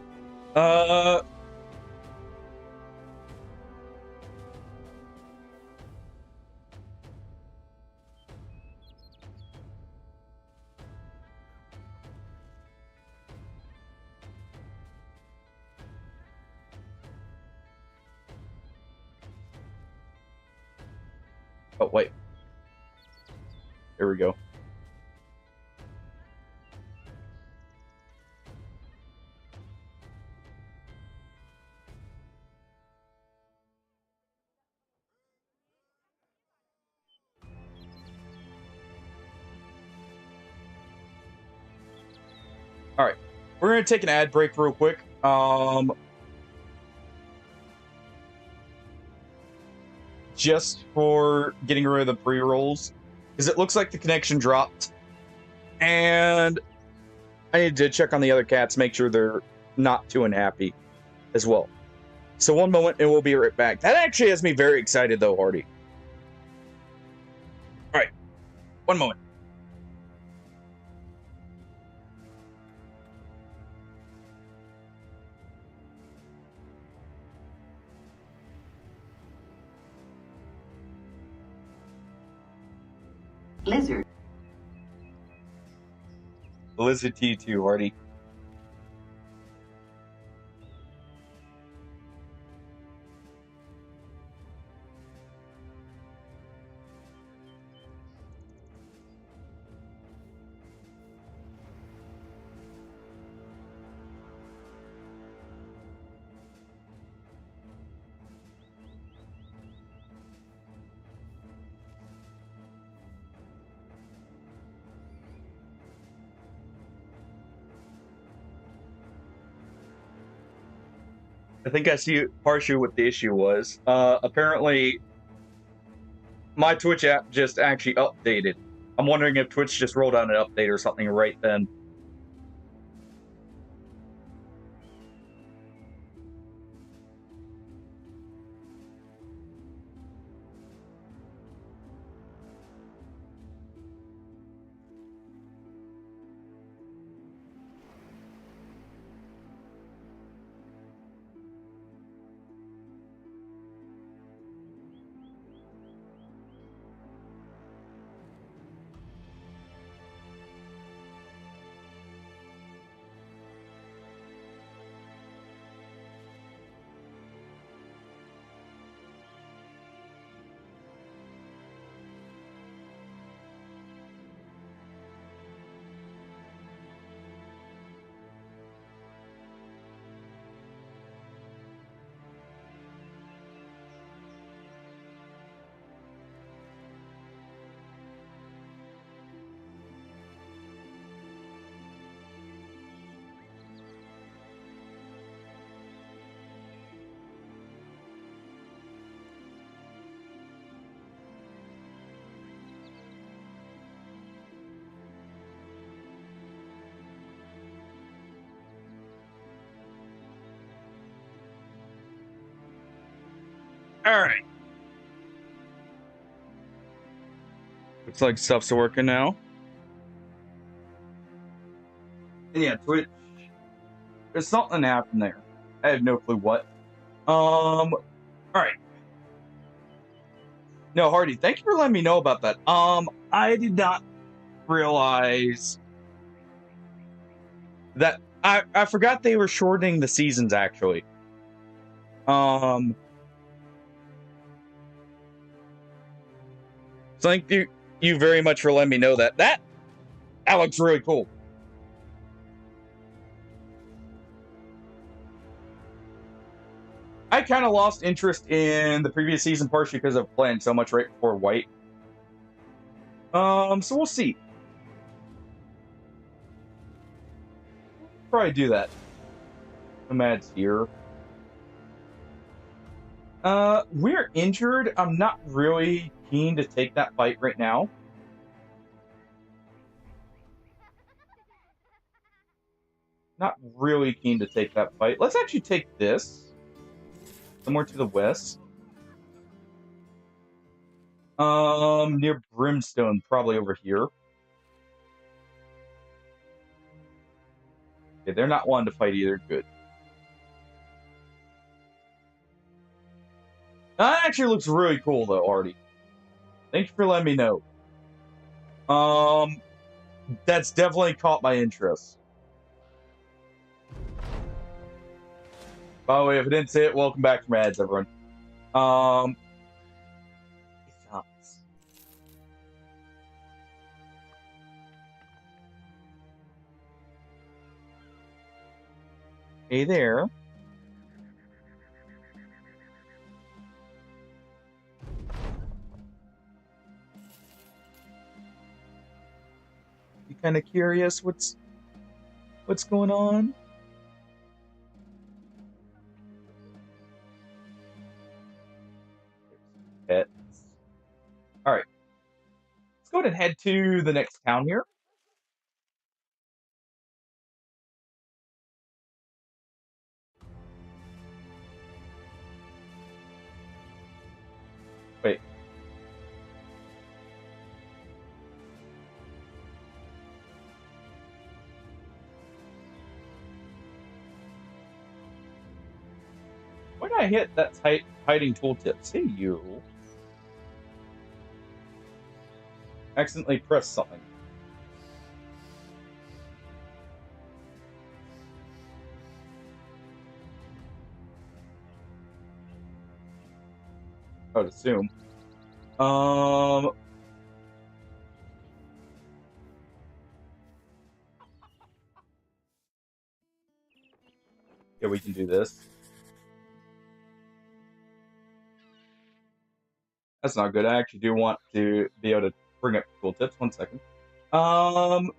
Oh, wait. Here we go. All right, we're gonna take an ad break real quick. Just for getting rid of the pre-rolls, because it looks like the connection dropped, and I need to check on the other cats, make sure they're not too unhappy as well. So one moment, and we'll be right back. That actually has me very excited, though, Hardy. All right, one moment. Lizard. Lizard to you too, Hardy. I think I see partially what the issue was. Apparently, my Twitch app just actually updated. I'm wondering if Twitch just rolled out an update or something right then. All right. Looks like stuff's working now. And yeah, Twitch. There's something happened there. I have no clue what. All right. No, Hardy, thank you for letting me know about that. I did not realize that I forgot they were shortening the seasons actually. So thank you very much for letting me know that. That looks really cool. I kind of lost interest in the previous season partially because of playing so much right before White. So we'll see. Probably do that. Nomad's here. We're injured. I'm not really keen to take that fight right now. Not really keen to take that fight. Let's actually take this. Somewhere to the west. Near Brimstone, probably over here. Okay, they're not wanting to fight either. Good. That actually looks really cool, though, Artie. Thank you for letting me know. That's definitely caught my interest. By the way, if I didn't say it, welcome back from ads, everyone. Hey there. You kind of curious what's going on? Pets. All right. Let's go ahead and head to the next town here. Wait. Why did I hit that hiding tooltip? Say you. Accidentally pressed something. I would assume. Yeah, we can do this. That's not good. I actually do want to be able to bring up tooltips. 1 second. Uh-oh.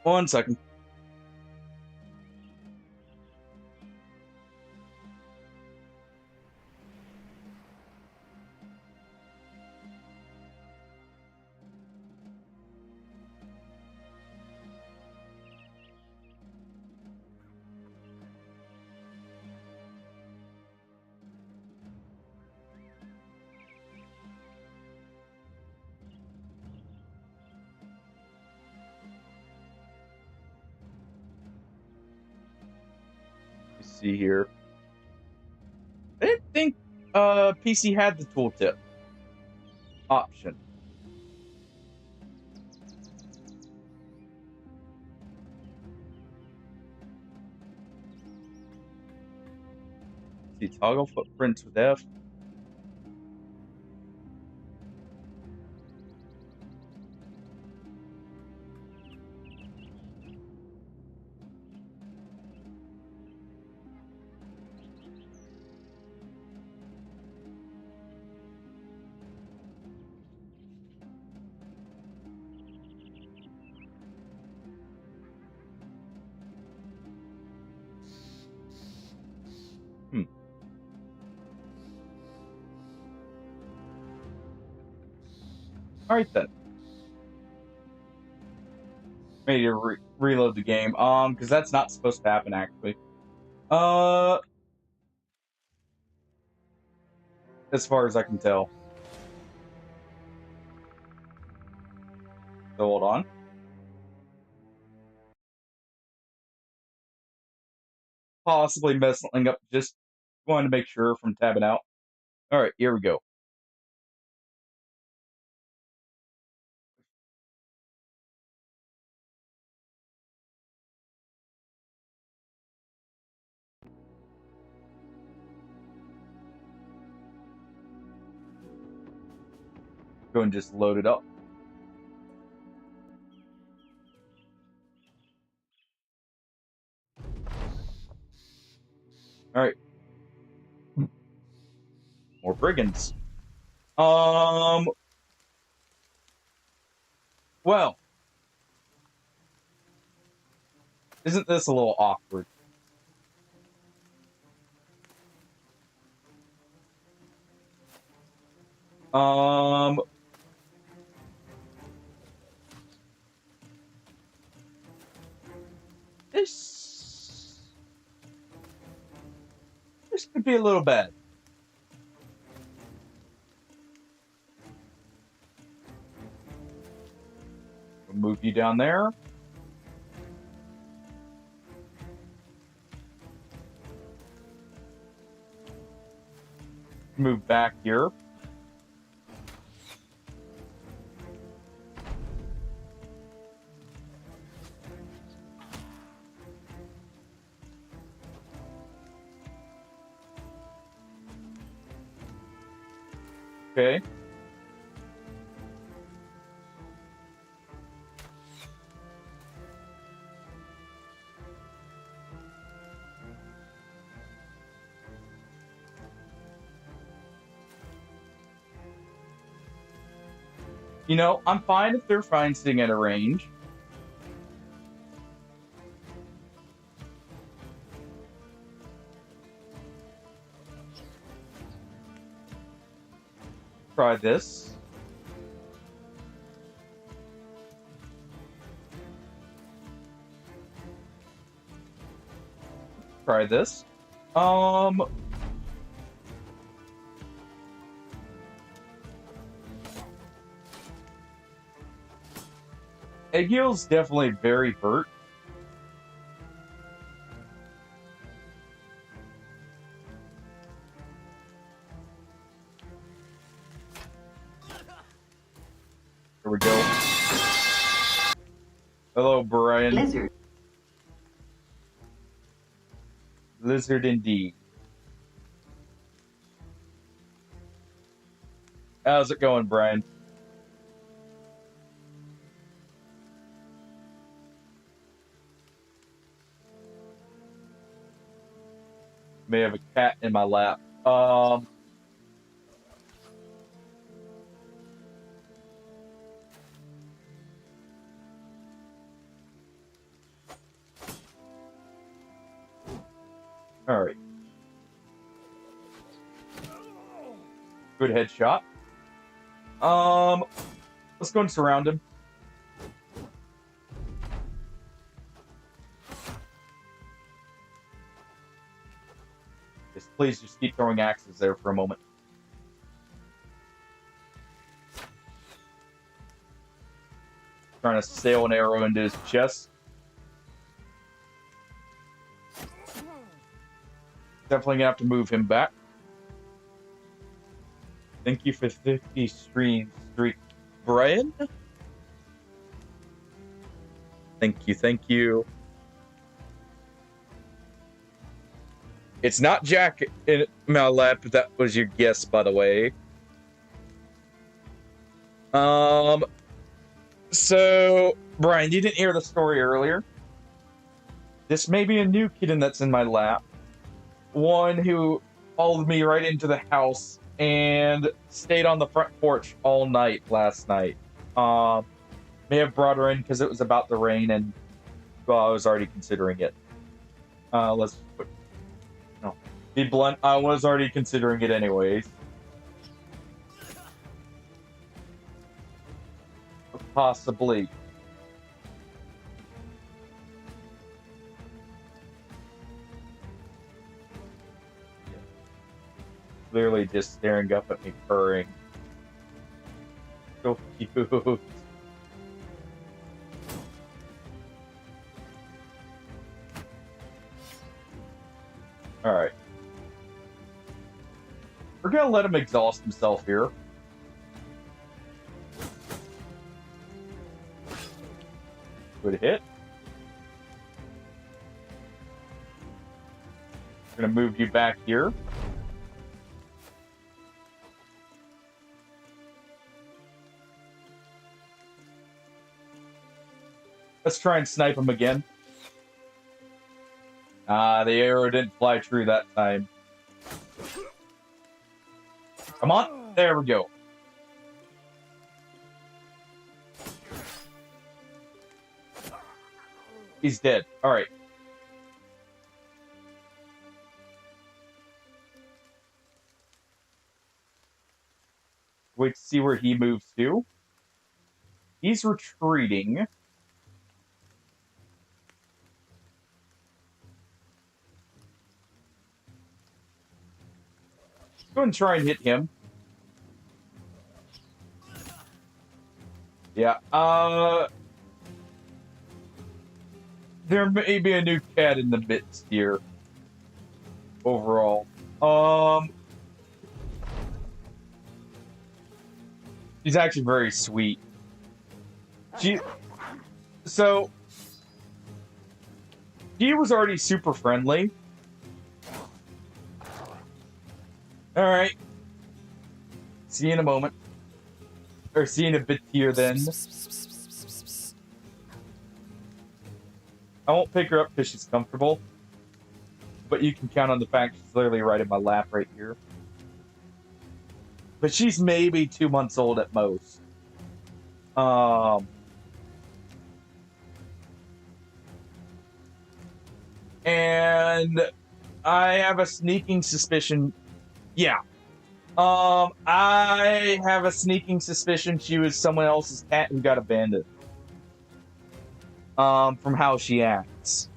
1 second. See here. I didn't think PC had the tooltip option. See, toggle footprints with F. All right then. Ready to reload the game. Because that's not supposed to happen actually. As far as I can tell. So hold on. Possibly messing up. Just wanted to make sure from tabbing out. All right, here we go. Go and just load it up. All right. More brigands. Well, isn't this a little awkward? This could be a little bad. We'll move you down there. Move back here. Okay. You know, I'm fine if they're fine sitting at a range. Try this. Try this. Egg-eel's definitely very hurt. Here we go. Hello, Brian. Lizard. Lizard indeed. How's it going, Brian? May have a cat in my lap. All right. Good headshot. Let's go and surround him. Please just keep throwing axes there for a moment. Trying to sail an arrow into his chest. Definitely gonna have to move him back. Thank you for 50 streams, Brian. Thank you, thank you. It's not Jack in my lap, but that was your guess, by the way. So, Brian, you didn't hear the story earlier. This may be a new kitten that's in my lap. One who followed me right into the house and stayed on the front porch all night last night. May have brought her in because it was about to rain, and well, I was already considering it. Let's be blunt, I was already considering it anyways. Possibly. Clearly just staring up at me, purring. So cute. Alright. We're gonna let him exhaust himself here. Good hit. We're gonna move you back here. Let's try and snipe him again. The arrow didn't fly true that time. Come on. There we go. He's dead. All right. Wait to see where he moves to. He's retreating. Go and try and hit him. Yeah, there may be a new cat in the midst here. Overall. She's actually very sweet. She was already super friendly. Alright. See you in a moment. Or see you in a bit here then. I won't pick her up because she's comfortable. But you can count on the fact she's literally right in my lap right here. But she's maybe 2 months old at most. And I have a sneaking suspicion. Yeah. I have a sneaking suspicion she was someone else's cat who got abandoned. From how she acts.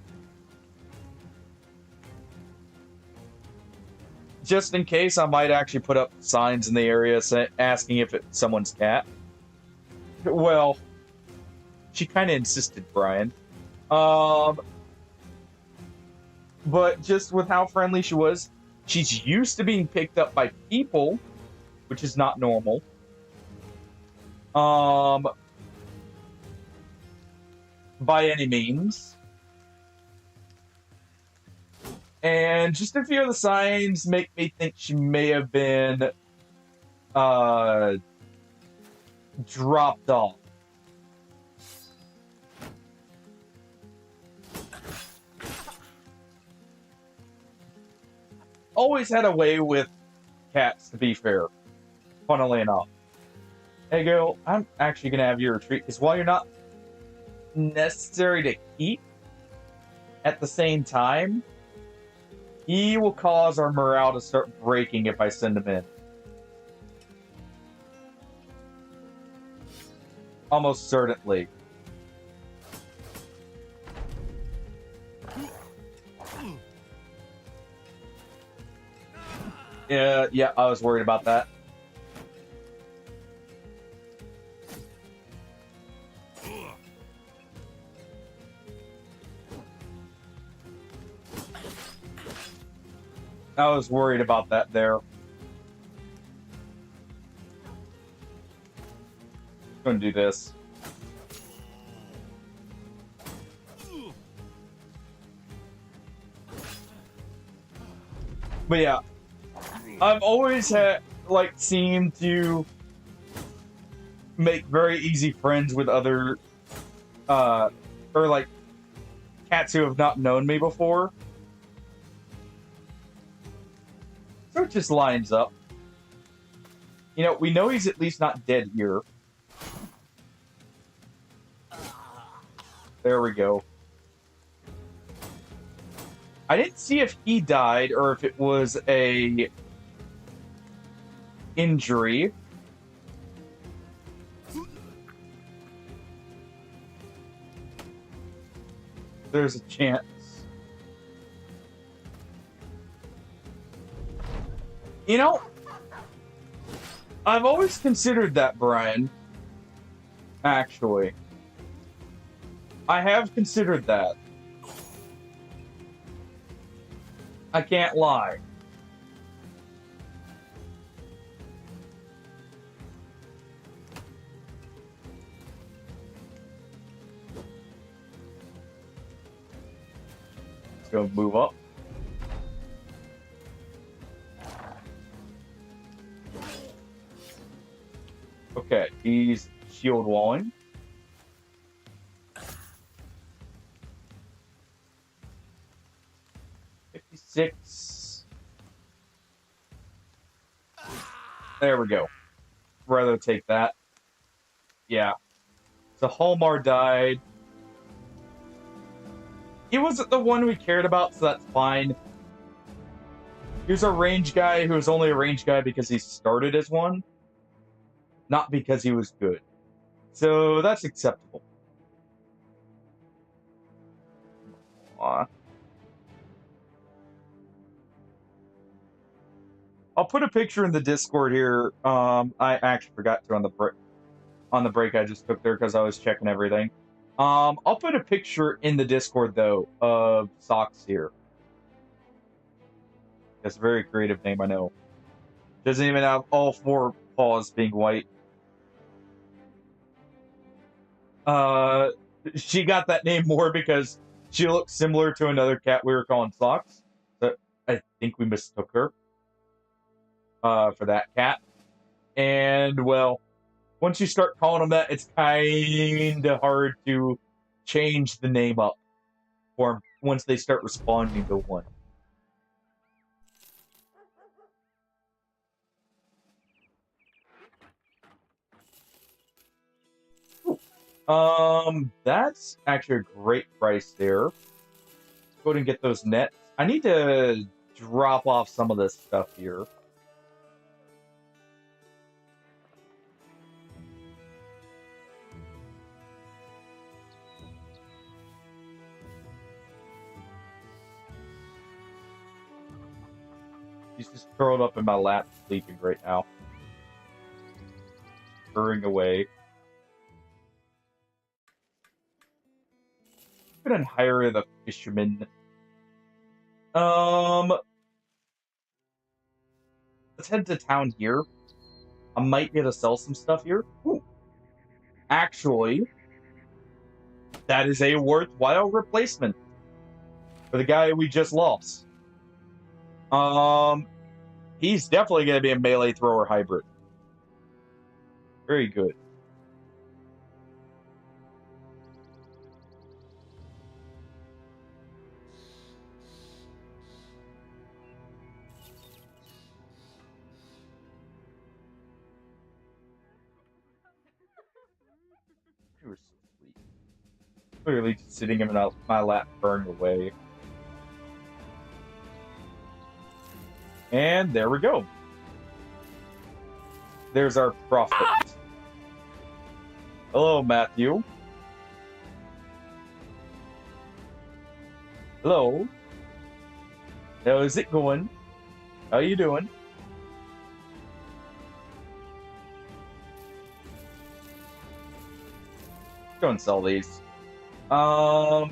Just in case, I might actually put up signs in the area asking if it's someone's cat. Well, she kind of insisted, Brian. But just with how friendly she was, she's used to being picked up by people, which is not normal. By any means. And just a few of the signs make me think she may have been dropped off. Always had a way with cats, to be fair. Funnily enough. Hey, girl, I'm actually going to have you retreat, because while you're not necessary to keep, at the same time, he will cause our morale to start breaking if I send him in. Almost certainly. Yeah, I was worried about that. I was worried about that there. I'm gonna do this. But yeah, I've always seemed to make very easy friends with other, or cats who have not known me before. So it just lines up. You know, we know he's at least not dead here. There we go. I didn't see if he died or if it was a injury. there's a chance. You know, I've always considered that, Brian. Actually. I have considered that. I can't lie. Let's go move up. Okay, he's shield walling. $56. There we go. Rather take that. Yeah. So Hallmar died. He wasn't the one we cared about, so that's fine. He was a range guy who was only a range guy because he started as one, not because he was good. So that's acceptable. Aww. I'll put a picture in the Discord here. I actually forgot to on the break I just took there because I was checking everything. I'll put a picture in the Discord though of Socks here. That's a very creative name, I know. Doesn't even have all four paws being white. She got that name more because she looks similar to another cat we were calling Socks. But I think we mistook her for that cat. And, well, once you start calling them that, it's kind of hard to change the name up for them once they start responding to one. That's actually a great price there. Let's go ahead and get those nets. I need to drop off some of this stuff here. He's just curled up in my lap, sleeping right now. Purring away. Go ahead and hire the fisherman. Let's head to town here. I might be able to sell some stuff here. Ooh. Actually, that is a worthwhile replacement for the guy we just lost. He's definitely going to be a melee thrower hybrid. Very good. You were so sweet. Clearly just sitting in my lap, burning away. And there we go. There's our profit. Hello, Matthew. Hello. How's it going? How you doing? Go and sell these. I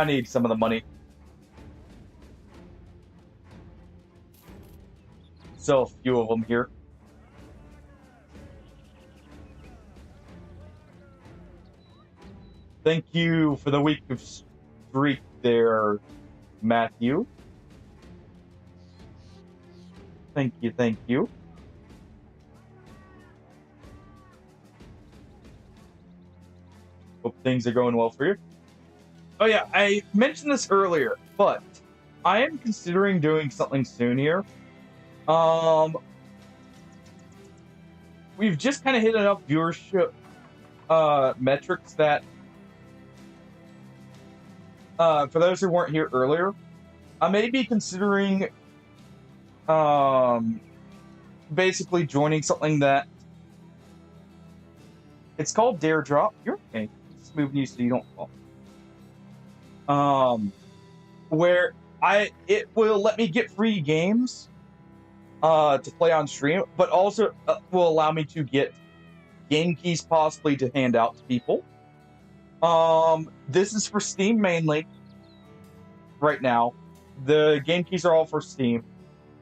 need some of the money. Sell a few of them here. Thank you for the week of streak there, Matthew. Thank you, thank you. Hope things are going well for you. Oh yeah, I mentioned this earlier, but I am considering doing something soon here. We've just kind of hit enough viewership metrics that for those who weren't here earlier, I may be considering basically joining something that it's called Dare Drop. You're okay. Just moving you so you don't fall. where it will let me get free games to play on stream, but also will allow me to get game keys possibly to hand out to people. This is for Steam mainly right now. The game keys are all for Steam,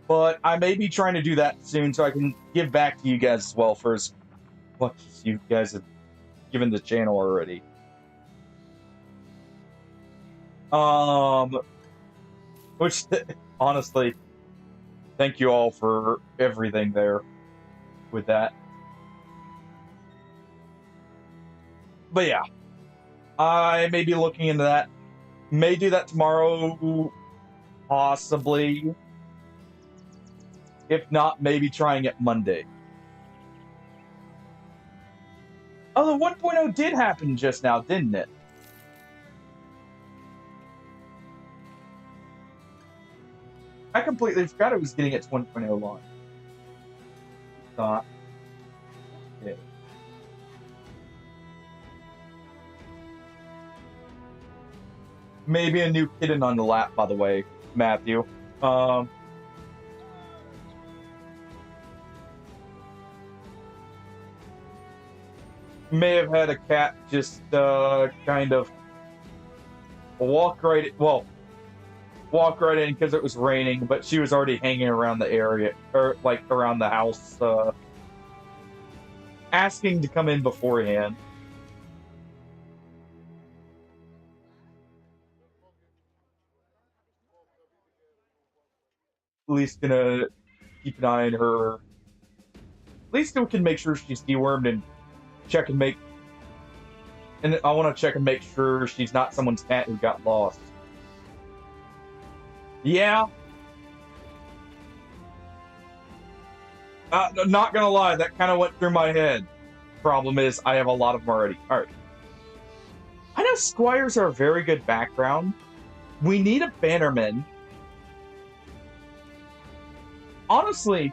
but I may be trying to do that soon so I can give back to you guys as well for as much as you guys have given the channel already. Which honestly, thank you all for everything there with that. But yeah, I may be looking into that. May do that tomorrow, possibly. If not, maybe trying it Monday. Although 1.0 did happen just now, didn't it? I completely forgot it was getting its 1.0 launch. Okay. Maybe a new kitten on the lap, by the way, Matthew. May have had a cat just kind of walk right in because it was raining, but she was already hanging around the area, or like around the house, asking to come in beforehand. At least gonna keep an eye on her. At least we can make sure she's dewormed and check and make. And I want to check and make sure she's not someone's cat who got lost. Yeah. Not gonna lie, that kind of went through my head. Problem is, I have a lot of them already. All right. I know squires are a very good background. We need a bannerman. Honestly,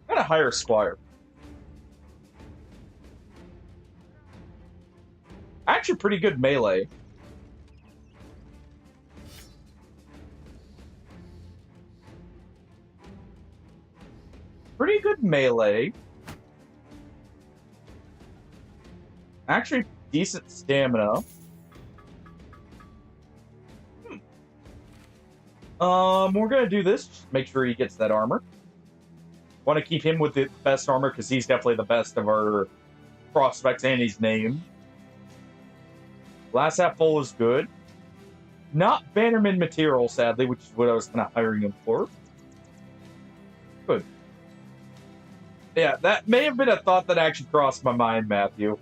I'm gonna hire a squire. Actually, pretty good melee. Pretty good melee. Actually, decent stamina. We're gonna do this. Just make sure he gets that armor. Want to keep him with the best armor because he's definitely the best of our prospects, and he's named. Glass half full is good. Not Bannerman material, sadly, which is what I was kind of hiring him for. Good. Yeah, that may have been a thought that actually crossed my mind, Matthew.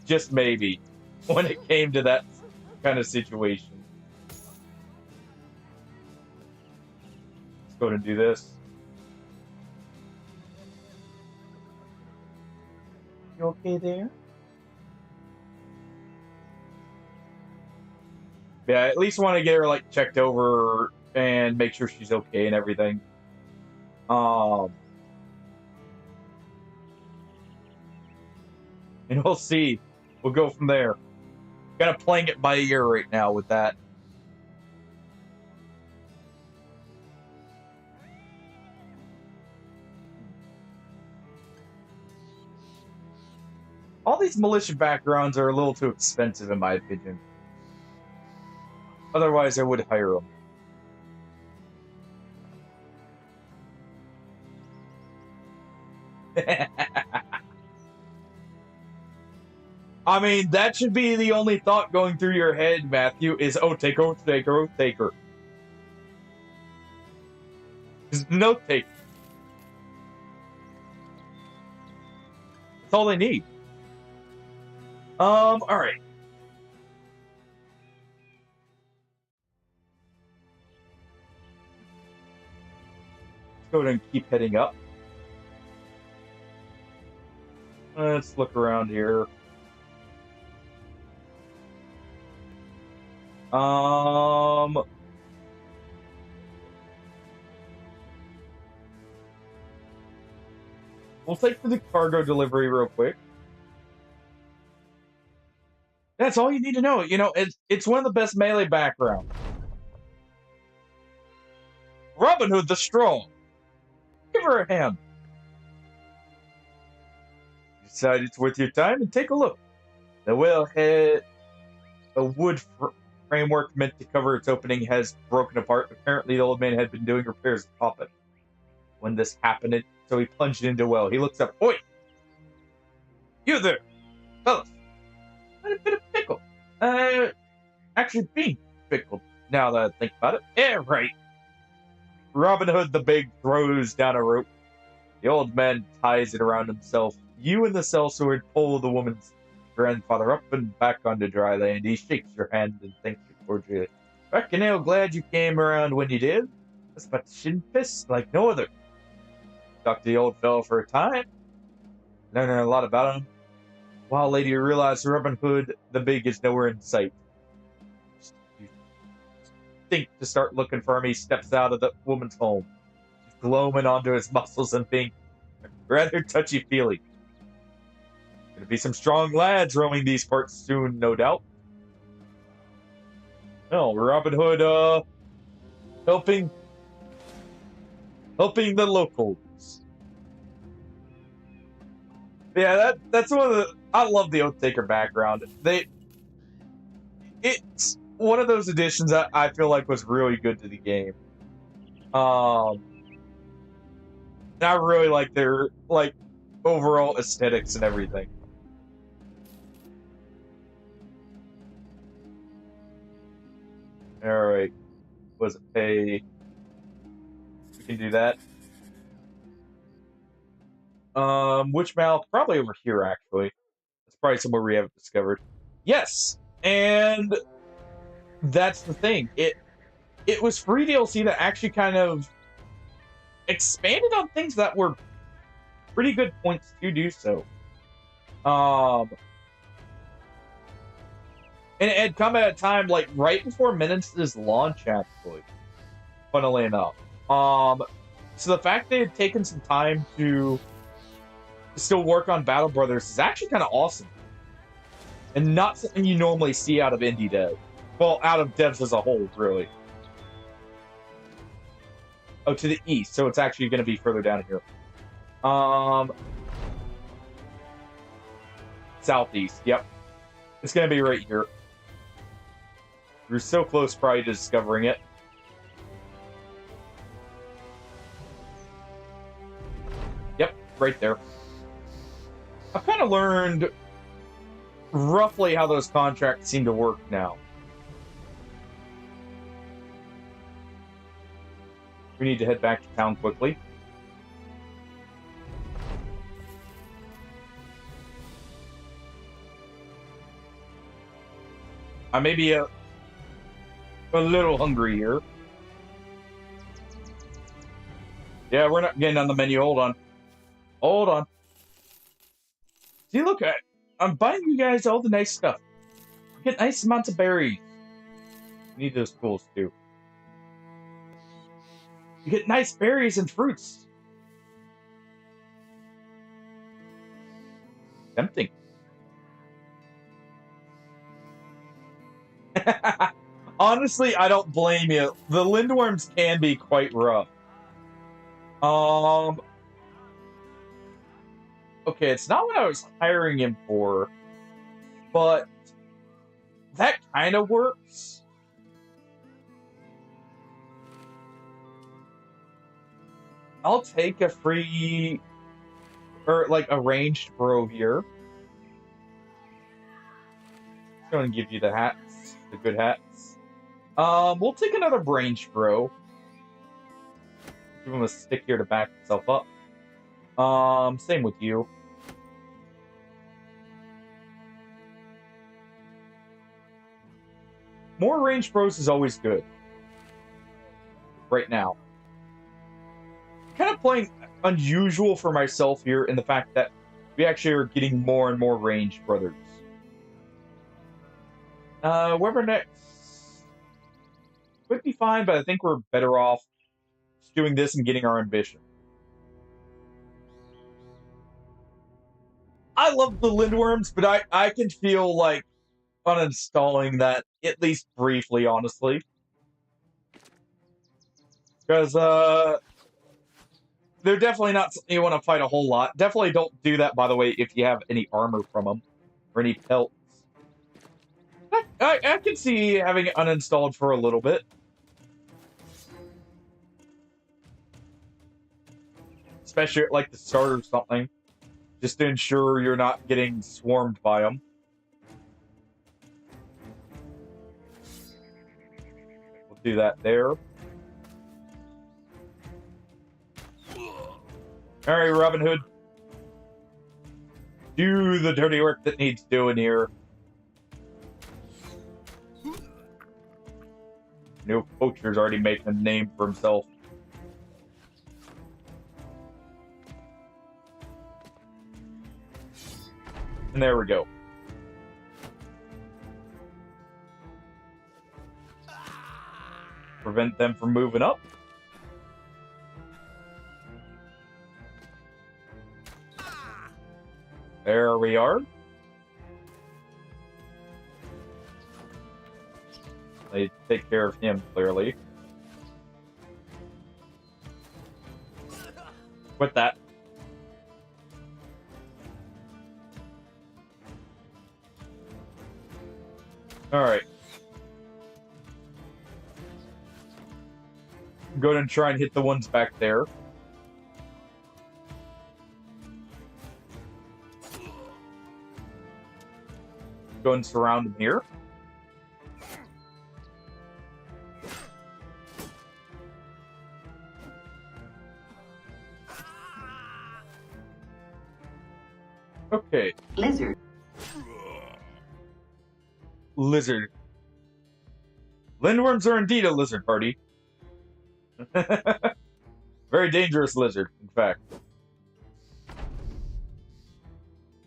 Just maybe, when it came to that kind of situation. Let's go ahead and do this. You okay there? Yeah, I at least want to get her like checked over and make sure she's okay and everything. And we'll see. We'll go from there. Kind of playing it by ear right now with that. All these militia backgrounds are a little too expensive, in my opinion. Otherwise, I would hire them. I mean, that should be the only thought going through your head, Matthew, is, oh, take her, take her, take her. No take. That's all they need. All right. Let's go ahead and keep heading up. Let's look around here. We'll take for the cargo delivery real quick. That's all you need to know. You know, it's one of the best melee backgrounds. Robin Hood the Strong. Give her a hand. Decide it's worth your time and take a look. The wellhead, a wood framework meant to cover its opening, has broken apart. Apparently, the old man had been doing repairs atop it when this happened, so he plunged into the well. He looks up. Oi! You there! Fellas! Had a bit of pickle. Actually being pickled, now that I think about it. Yeah, right. Robin Hood the Big throws down a rope. The old man ties it around himself. You and the sellsword pull the woman's grandfather up and back onto dry land. He shakes your hand and thanks you cordially. Reckon how glad you came around when you did. That's about shin piss like no other. Talked to the old fellow for a time, learning a lot about him. While lady realized Robin Hood the Big is nowhere in sight. You think to start looking for him, he steps out of the woman's home. She's gloaming onto his muscles and being rather touchy-feely. Gonna be some strong lads roaming these parts soon, no doubt. No, Robin Hood, helping the locals. Yeah, that's one of the. I love the Oathtaker background. It's one of those additions that I feel like was really good to the game. And I really like their overall aesthetics and everything. All right, was it pay? We can do that. Which mouth? Probably over here, actually. It's probably somewhere we haven't discovered. Yes, and that's the thing. It was free DLC that actually kind of expanded on things that were pretty good points to do so. And it had come at a time right before Menace's launch, actually. Funnily enough. So the fact they had taken some time to still work on Battle Brothers is actually kind of awesome. And not something you normally see out of indie dev. Well, out of devs as a whole, really. Oh, to the east, so it's actually going to be further down here. Southeast, yep. It's going to be right here. We're so close probably to discovering it. Yep, right there. I've kind of learned roughly how those contracts seem to work now. We need to head back to town quickly. I may be a little hungry here. Yeah, we're not getting on the menu. Hold on. Hold on. See, look, I'm buying you guys all the nice stuff. You get nice amounts of berries. You need those tools, too. You get nice berries and fruits. Tempting. Honestly, I don't blame you. The lindworms can be quite rough. Okay, it's not what I was hiring him for, but that kind of works. I'll take a free, or a ranged bro here. I'm going to give you the hats, the good hats. We'll take another ranged bro. Give him a stick here to back himself up. Same with you. More ranged bros is always good. Right now. Kind of playing unusual for myself here in the fact that we actually are getting more and more ranged brothers. Whoever next would be fine, but I think we're better off just doing this and getting our ambition. I love the lindworms, but I can feel like uninstalling that, at least briefly, honestly. Because, they're definitely not something you want to fight a whole lot. Definitely don't do that, by the way, if you have any armor from them. Or any pelts. I can see having it uninstalled for a little bit. Especially at, like, the start or something. Just to ensure you're not getting swarmed by them. We'll do that there. Alright, Robin Hood. Do the dirty work that needs doing here. New Poacher's already making a name for himself. And there we go. Prevent them from moving up. There we are. They take care of him, clearly. With that. Alright. Go ahead and try and hit the ones back there. Go and surround them here. Okay. Lizard. Lindworms are indeed a lizard party. Very dangerous lizard, in fact.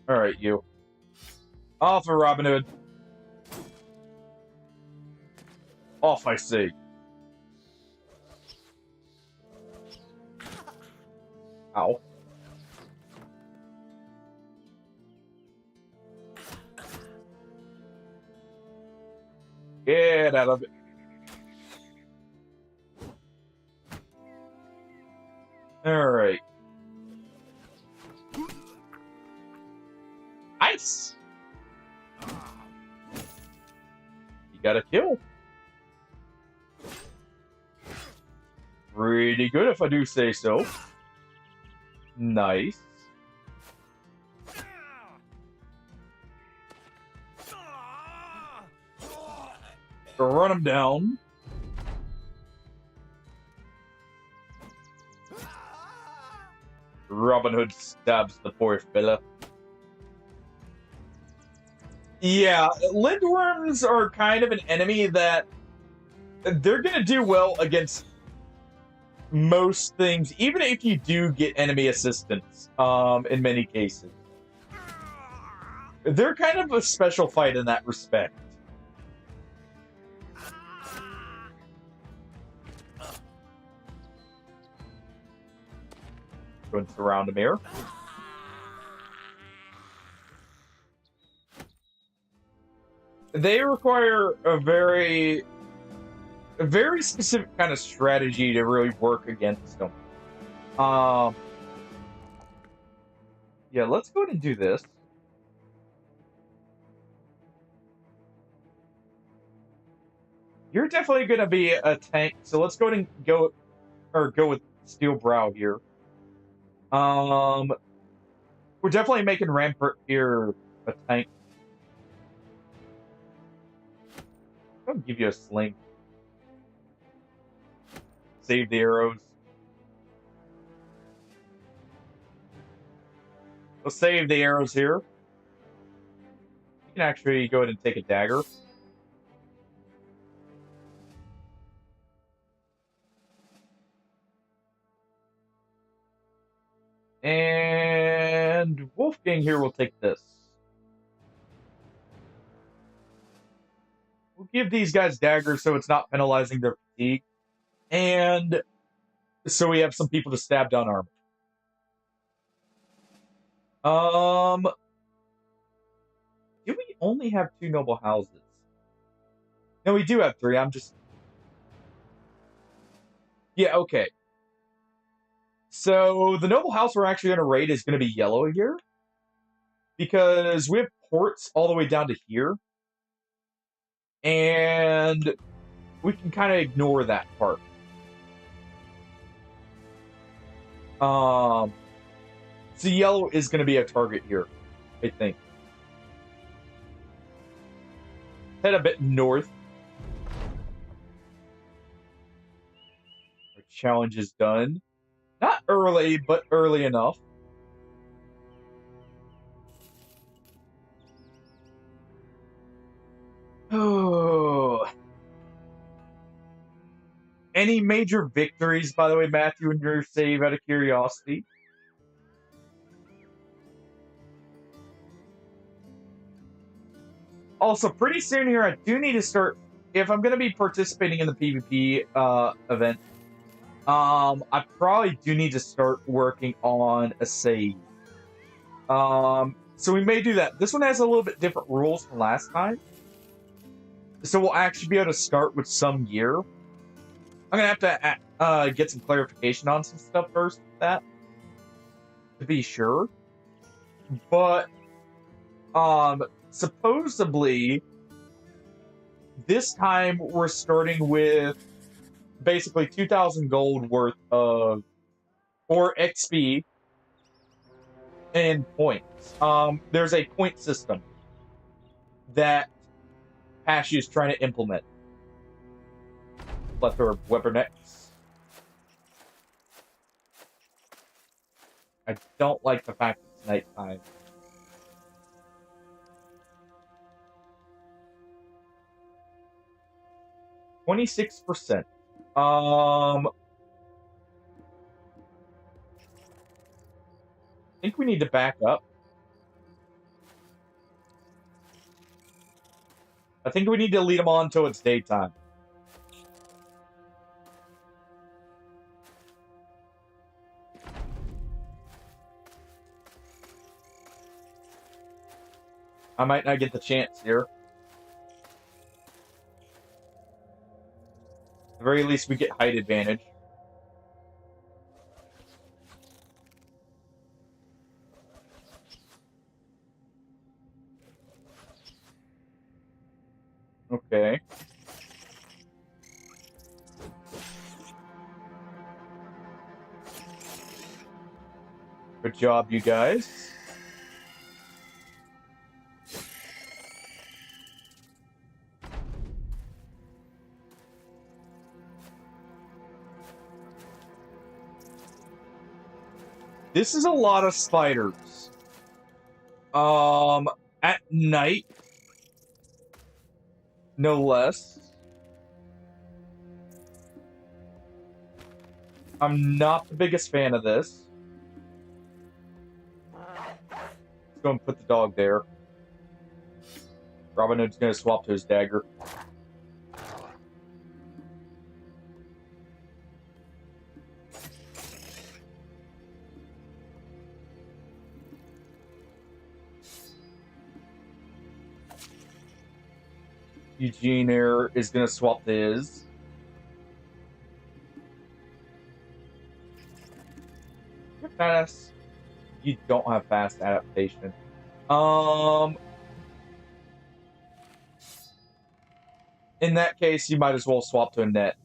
Alright, you. Off of Robin Hood. Off, I say. Ow. Get out of it. Alright. Ice! You got a kill. Pretty good, if I do say so. Nice. Run him down. Robin Hood stabs the poor fella. Yeah, lindworms are kind of an enemy that they're gonna do well against most things, even if you do get enemy assistance, in many cases. They're kind of a special fight in that respect. Go and surround him here. They require a very specific kind of strategy to really work against them. Yeah, let's go ahead and do this. You're definitely going to be a tank, so let's go ahead and go with Steel Brow here. We're definitely making Rampart here a tank. I'll give you a sling. Save the arrows. We'll save the arrows here. You can actually go ahead and take a dagger. And Wolfgang here will take this. We'll give these guys daggers so it's not penalizing their fatigue. And so we have some people to stab down armor. Do we only only have 2 noble houses. No, we do have 3. I'm just... Yeah, okay. So, the noble house we're actually going to raid is going to be yellow here. Because we have ports all the way down to here. And we can kind of ignore that part. So yellow is going to be a target here, I think. Head a bit north. Our challenge is done. Not early, but early enough. Oh. Any major victories, by the way, Matthew, in your save out of curiosity? Also, pretty soon here, I do need to start... If I'm going to be participating in the PvP event, I probably do need to start working on a save. So we may do that. This one has a little bit different rules from last time. So we'll actually be able to start with some gear. I'm going to have to get some clarification on some stuff first with that, to be sure. But, supposedly, this time we're starting with basically 2,000 gold worth of, or XP, and points. There's a point system that Hashi is trying to implement. Plethora of weaponnecks. I don't like the fact it's nighttime. %. I think we need to back up. I think we need to lead them on until it's daytime. I might not get the chance here. At the very least, we get height advantage. Okay. Good job, you guys. This is a lot of spiders. At night, no less. I'm not the biggest fan of this. Let's go and put the dog there. Robin Hood's gonna swap to his dagger. Eugene here is going to swap to his. You're fast. You don't have fast adaptation. In that case, you might as well swap to a net.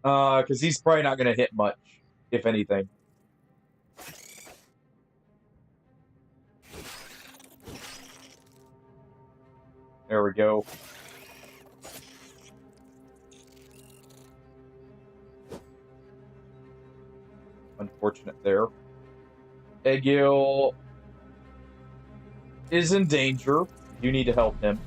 Because he's probably not going to hit much, if anything. There we go. Unfortunate there. Egil is in danger. You need to help him.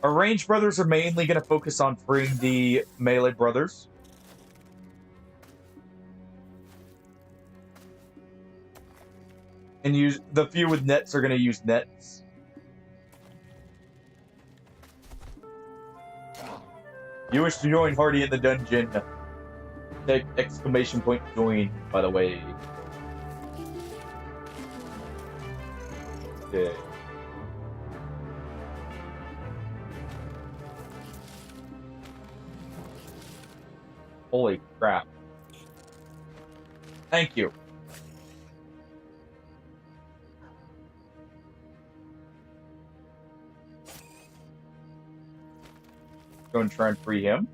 Our ranged brothers are mainly going to focus on freeing the melee brothers. And use the few with nets are going to use nets. You wish to join Hardy in the dungeon. Take exclamation point join, by the way. Okay. Holy crap. Thank you. Go and try and free him.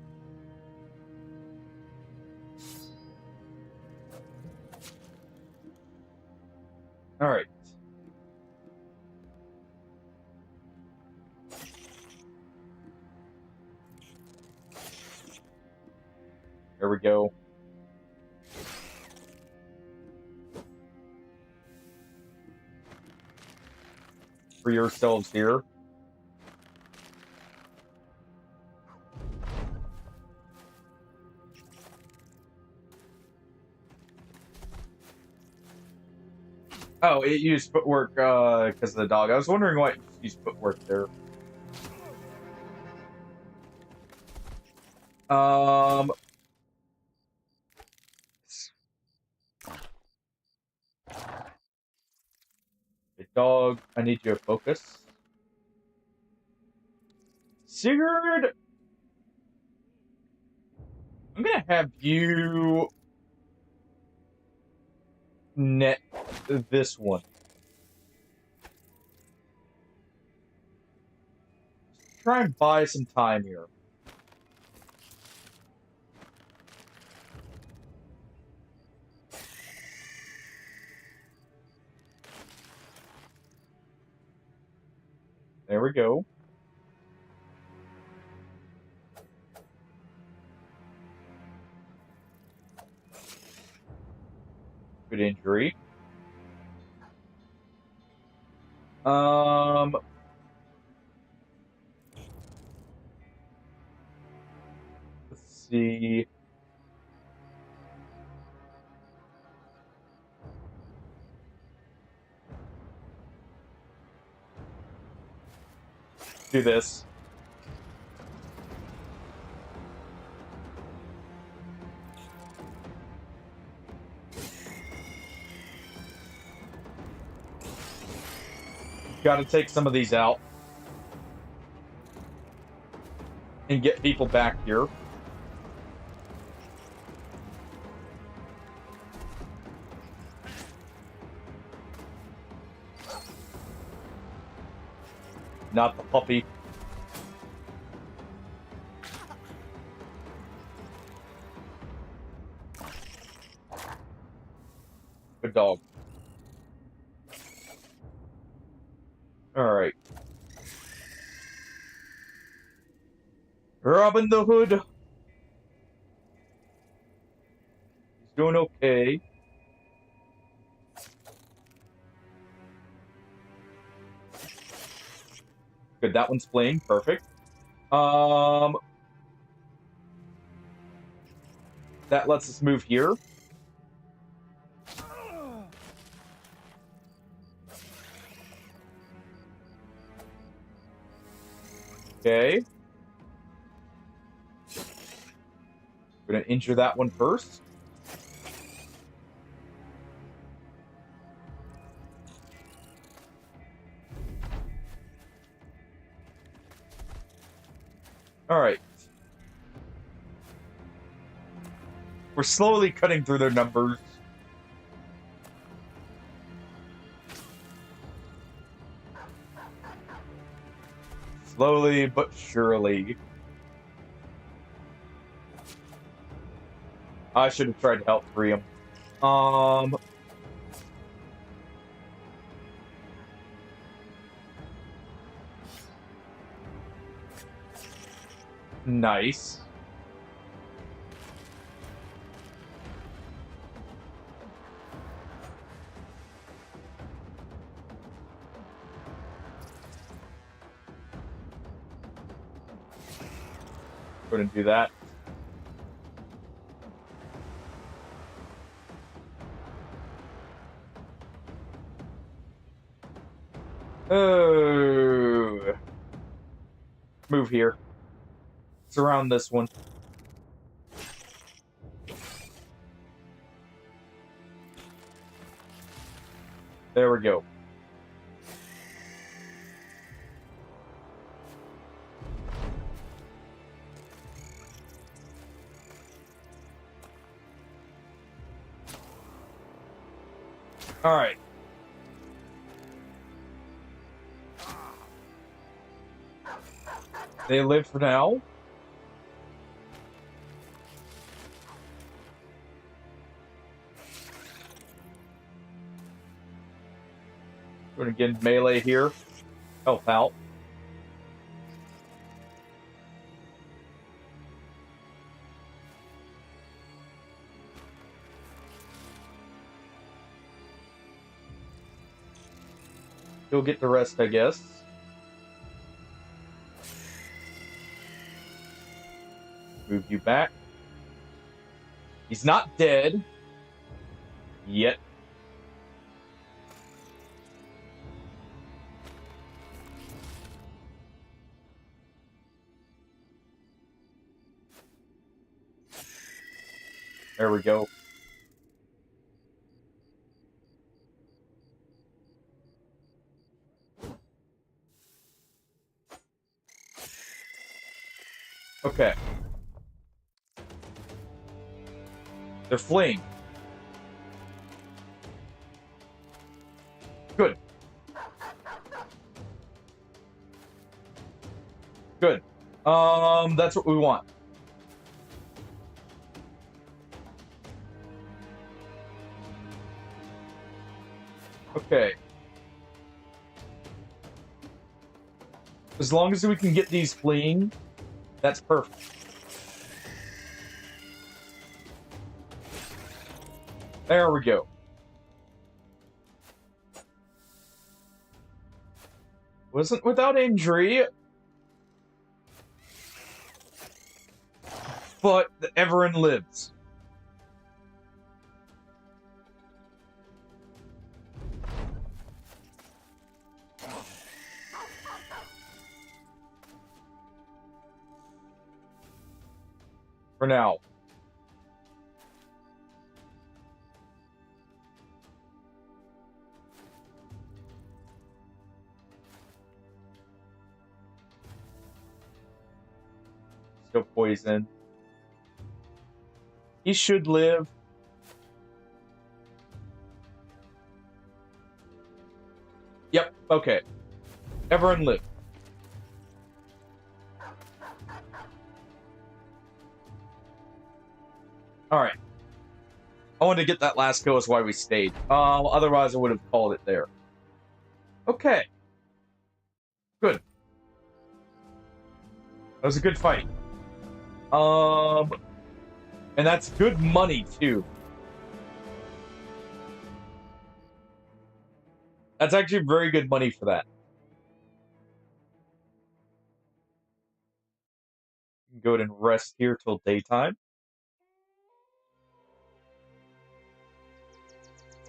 All right. There we go. Free yourselves here. Oh, it used footwork because of the dog. I was wondering why it used footwork there. Hey, dog, I need you to focus. Sigurd, I'm gonna have you net this one. Try and buy some time here. There we go. Good injury. Let's see. Do this. Got to take some of these out and get people back here. Not the puppy. Good dog. All right. Robin the Hood. He's doing okay. Good, that one's playing. Perfect. That lets us move here. Okay. We're gonna injure that one first. All right. We're slowly cutting through their numbers. Slowly but surely. I should have tried to help free him. Nice. Go ahead and do that. Oh. Move here. around this one. There we go. All right. They live for now. We're gonna get melee here. Help out. You'll get the rest, I guess. Move you back. He's not dead. Yet. There we go. Okay. They're fleeing. Good. Good. That's what we want. Okay. As long as we can get these fleeing, that's perfect. There we go. Wasn't without injury, but Everin lives. For now. Still poison. He should live. Yep, okay. Everyone live. Alright. I wanted to get that last kill, is why we stayed. Otherwise I would have called it there. Okay. Good. That was a good fight. And that's good money, too. That's actually very good money for that. Go ahead and rest here till daytime.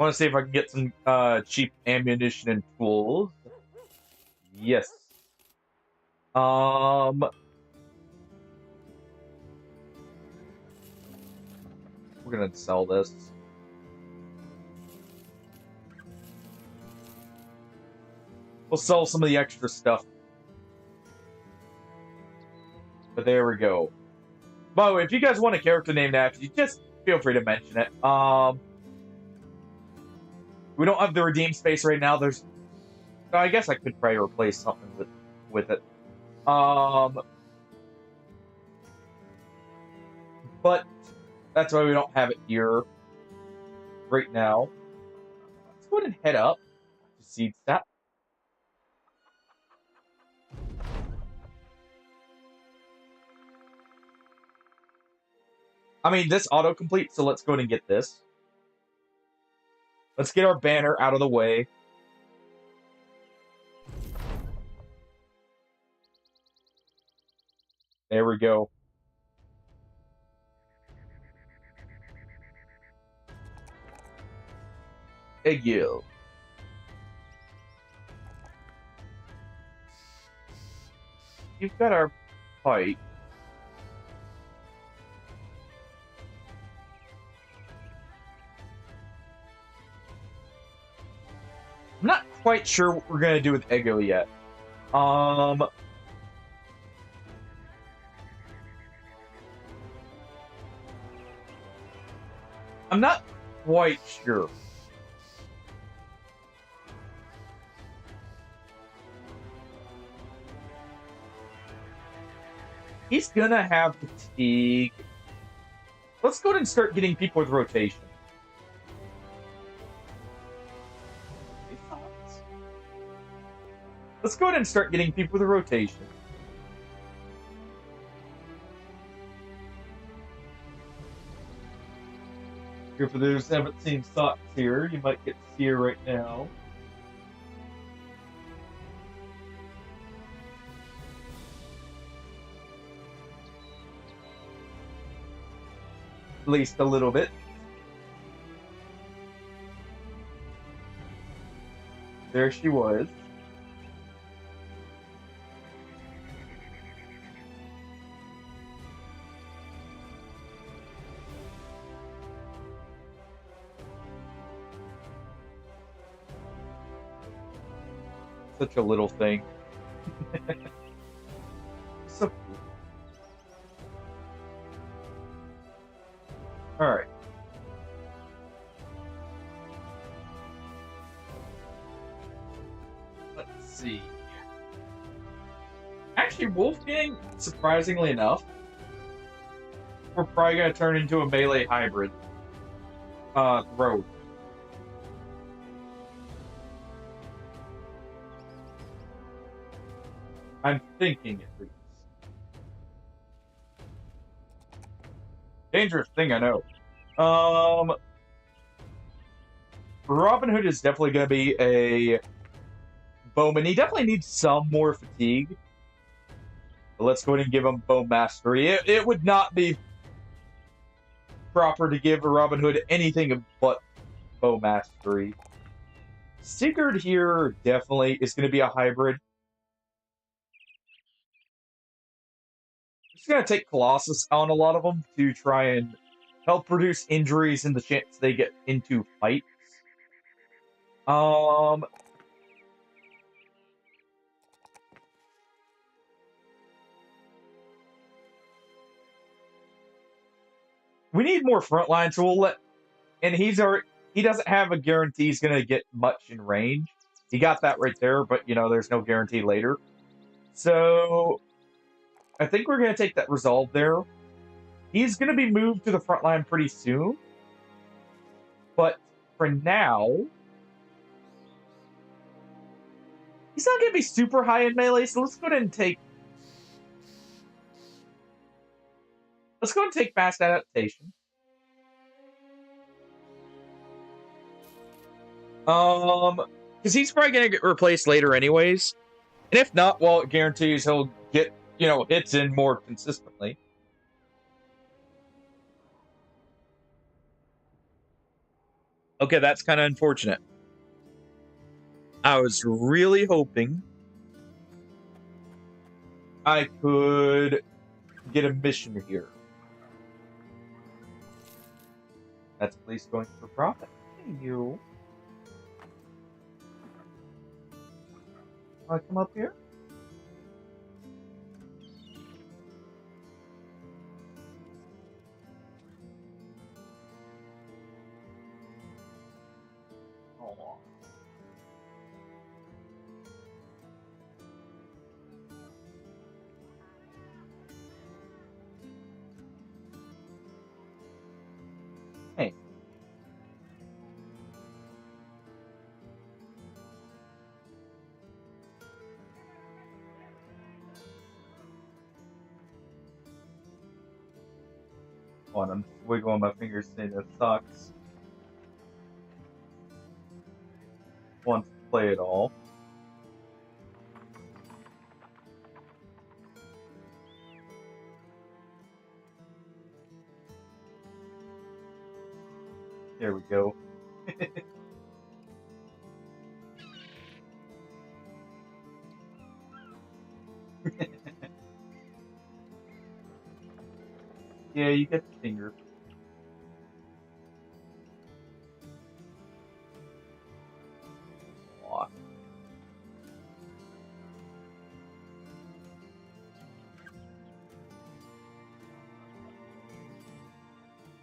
I want to see if I can get some cheap ammunition and tools. Yes. We're gonna sell this. We'll sell some of the extra stuff. But there we go. By the way, if you guys want a character named after you, just feel free to mention it. We don't have the redeem space right now. There's, I guess I could probably replace something with it. But that's why we don't have it here right now. Let's go ahead and head up to Seed Stat. I mean, this autocomplete, so let's go ahead and get this. Let's get our banner out of the way. There we go. Egg yield. You've got our pipe. quite sure what we're gonna do with Ego yet. I'm not quite sure. He's gonna have fatigue. Let's go ahead and start getting people with rotation. Any thoughts? Let's go ahead and start getting people with rotation. Here, for those who haven't seen Socks here, you might get to see her right now. At least a little bit. There she was. Such a little thing. So cool. Alright. Let's see. Actually, Wolfgang, surprisingly enough, we're probably going to turn into a melee hybrid. Rogue. I'm thinking at least. Dangerous thing, I know. Robin Hood is definitely going to be a bowman. He definitely needs some more fatigue. But let's go ahead and give him bow mastery. It would not be proper to give a Robin Hood anything but bow mastery. Sigurd here definitely is going to be a hybrid. Just going to take Colossus on a lot of them to try and help reduce injuries and the chance they get into fights. We need more frontline, so we'll let... And he doesn't have a guarantee he's going to get much in range. He got that right there, but, you know, there's no guarantee later. So, I think we're going to take that resolve there. He's going to be moved to the front line pretty soon. But for now, he's not going to be super high in melee, so let's go ahead and take... Let's go ahead and take fast adaptation. Because he's probably going to get replaced later anyways. And if not, well, it guarantees he'll get, you know, hits in more consistently. Okay, that's kind of unfortunate. I was really hoping I could get a mission here. That's police going for profit. Hey, you. Want to come up here? Oh. Hey. On, I'm wiggling my fingers saying it sucks. Want to play it all. There we go. Yeah, you get the finger. Aw.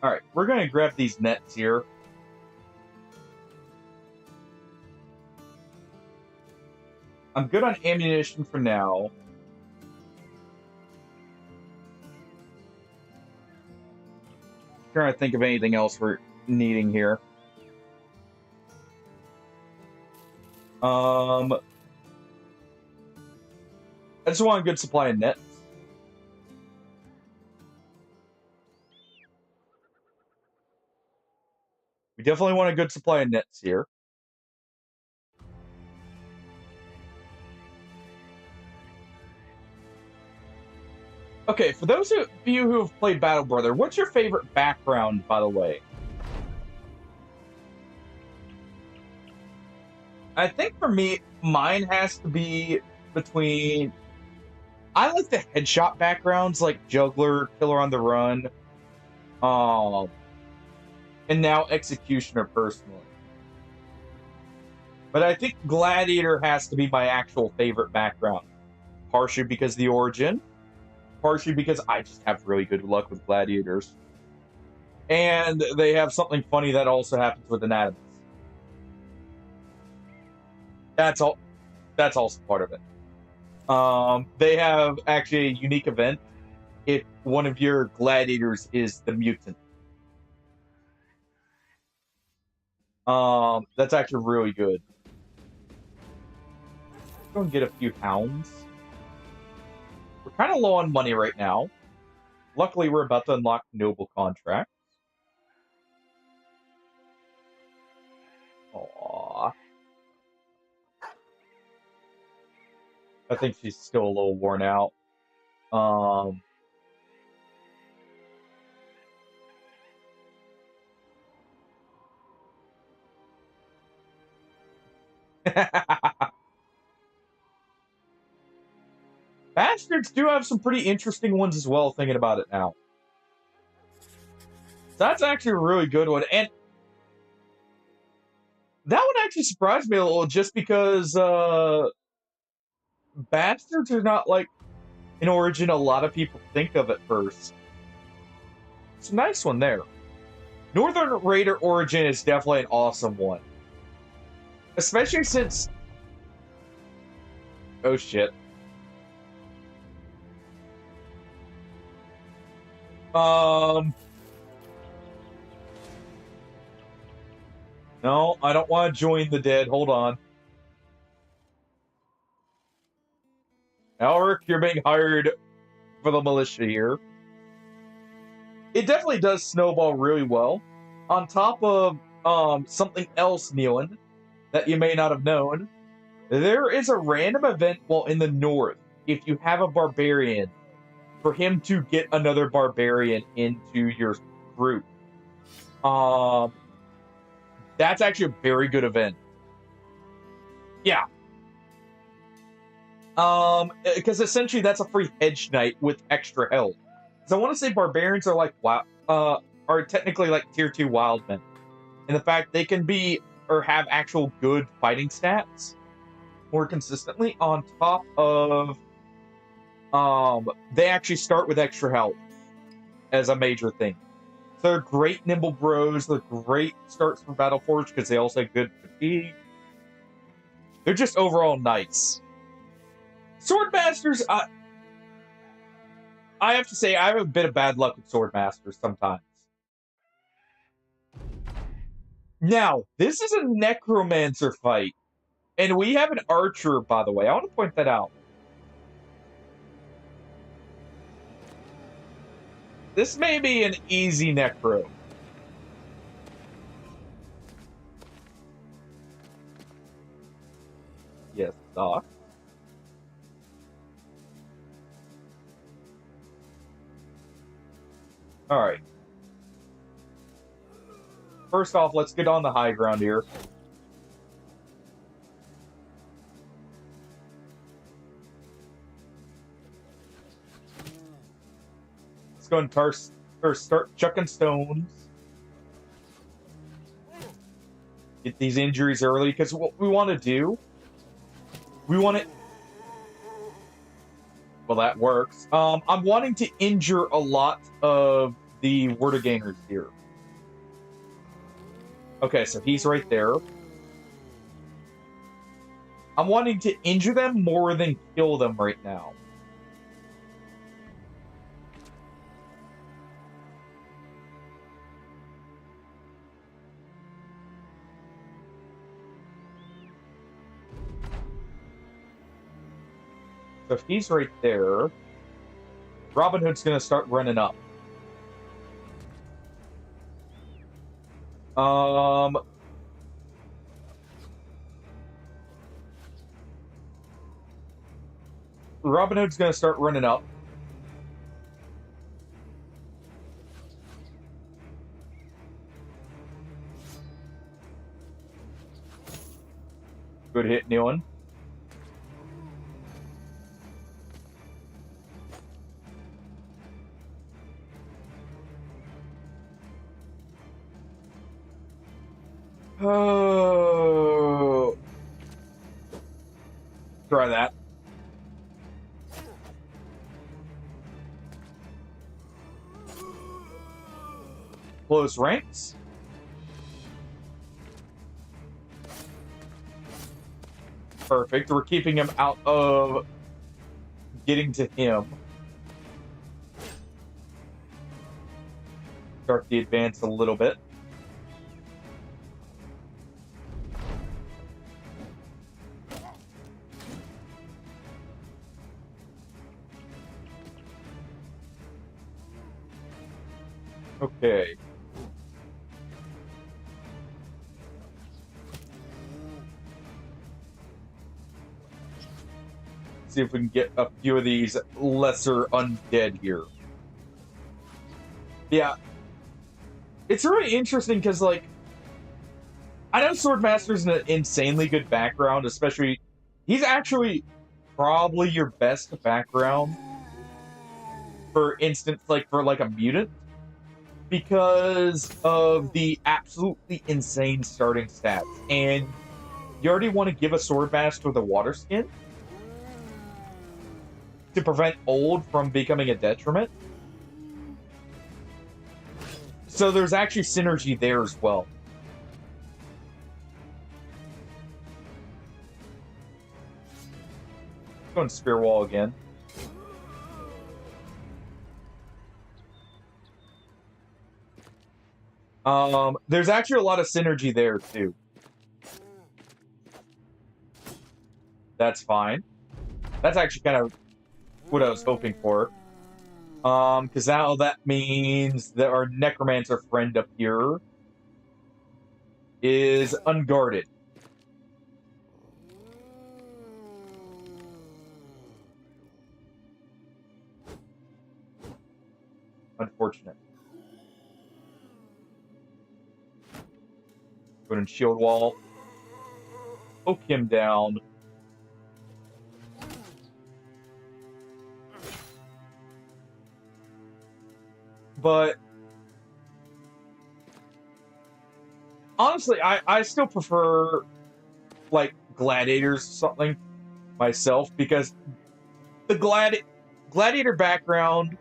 All right, we're going to grab these nets here. I'm good on ammunition for now. Trying to think of anything else we're needing here. I just want a good supply of nets. We definitely want a good supply of nets here. Okay, for those of you who have played Battle Brother, what's your favorite background, by the way? I think for me, mine has to be between... I like the headshot backgrounds, like Juggler, Killer on the Run, and now Executioner, personally. But I think Gladiator has to be my actual favorite background. Partially because of the origin, partially because I just have really good luck with Gladiators. And they have something funny that also happens with Anatomies. That's all. That's also part of it. They have actually a unique event if one of your gladiators is the mutant. That's actually really good. Let's go and get a few hounds. We're kind of low on money right now. Luckily, we're about to unlock noble contracts. Aww. I think she's still a little worn out. Bastards do have some pretty interesting ones as well, thinking about it now. That's actually a really good one. And that one actually surprised me a little just because Bastards are not like an origin a lot of people think of at first. It's a nice one there. Northern Raider origin is definitely an awesome one. Especially since... Oh shit. No, I don't want to join the dead. Hold on. Alric, you're being hired for the militia here. It definitely does snowball really well. On top of something else, Neelan, that you may not have known, there is a random event while in the north, if you have a barbarian, for him to get another barbarian into your group. That's actually a very good event. Yeah. Because essentially that's a free hedge knight with extra health. Because I want to say barbarians are like are technically like tier 2 wildmen. And the fact they can be or have actual good fighting stats more consistently on top of they actually start with extra health as a major thing. So they're great nimble bros, they're great starts for Battleforge because they also have good fatigue. They're just overall nice. Swordmasters, I have to say, I have a bit of bad luck with Swordmasters sometimes. Now, this is a Necromancer fight. And we have an Archer, by the way. I want to point that out. This may be an easy Necro. Yes, Doc. Alright. First off, let's get on the high ground here. Let's go and start chucking stones. Get these injuries early, because what we want to do... We want to... Well, that works. I'm wanting to injure a lot of the Word Gainers here. Okay, so he's right there. I'm wanting to injure them more than kill them right now. So if he's right there, Robin Hood's going to start running up. Robin Hood's going to start running up. Good hit, Neon. Oh. Try that. Close ranks. Perfect. We're keeping him out of getting to him. Start the advance a little bit. Okay. See if we can get a few of these lesser undead here. Yeah. It's really interesting because, like, I know Swordmaster's an insanely good background, especially... He's actually probably your best background, for instance, like, for, like, a mutant, because of the absolutely insane starting stats. And you already want to give a Swordmaster the water skin to prevent old from becoming a detriment. So there's actually synergy there as well. Going Spear Wall again. There's actually a lot of synergy there too. That's fine. That's actually kind of what I was hoping for. Because now that means that our Necromancer friend up here is unguarded. Unfortunate. Put in Shield Wall. Poke him down. But honestly, I still prefer, like, Gladiators or something myself, because the Gladiator background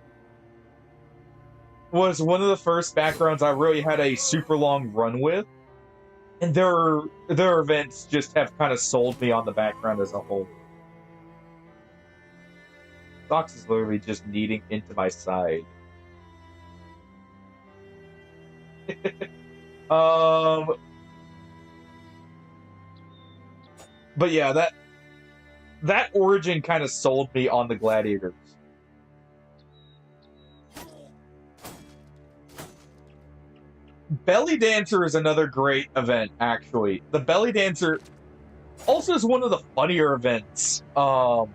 was one of the first backgrounds I really had a super long run with, and their events just have kind of sold me on the background as a whole. Sox is literally just kneading into my side. But yeah, that origin kind of sold me on the Gladiators. Belly Dancer is another great event, actually. The Belly Dancer also is one of the funnier events. For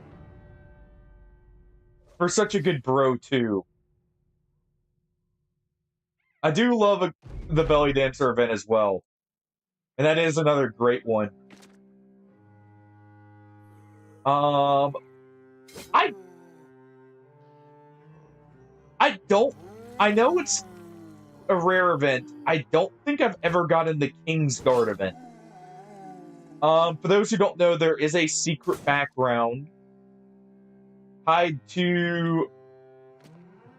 such a good bro, too. I do love the Belly Dancer event as well. And that is another great one. I know it's a rare event. I don't think I've ever gotten the King's Guard event. For those who don't know, there is a secret background tied to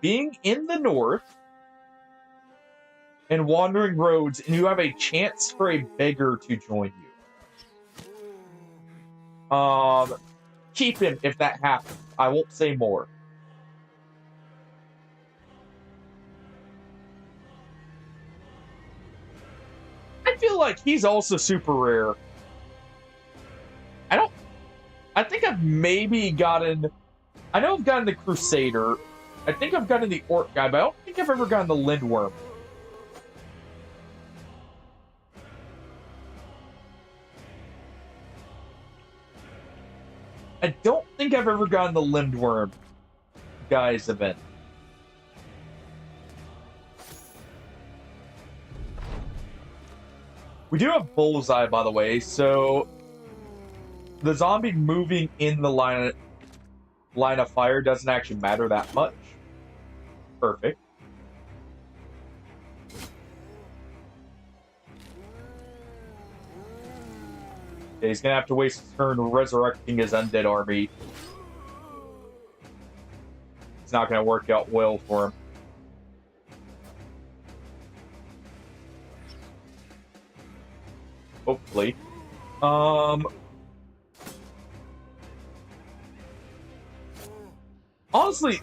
being in the North and wandering roads, and you have a chance for a beggar to join you. Keep him if that happens. I won't say more. I feel like he's also super rare. I think I've maybe gotten... I know I've gotten the Crusader. I think I've gotten the Orc guy, but I don't think I've ever gotten the Lindworm. I don't think I've ever gotten the Lindworm guy's event. We do have Bullseye, by the way, so the zombie moving in the line of fire doesn't actually matter that much. Perfect. Okay, he's gonna have to waste his turn resurrecting his undead army. It's not gonna work out well for him. Hopefully. Honestly,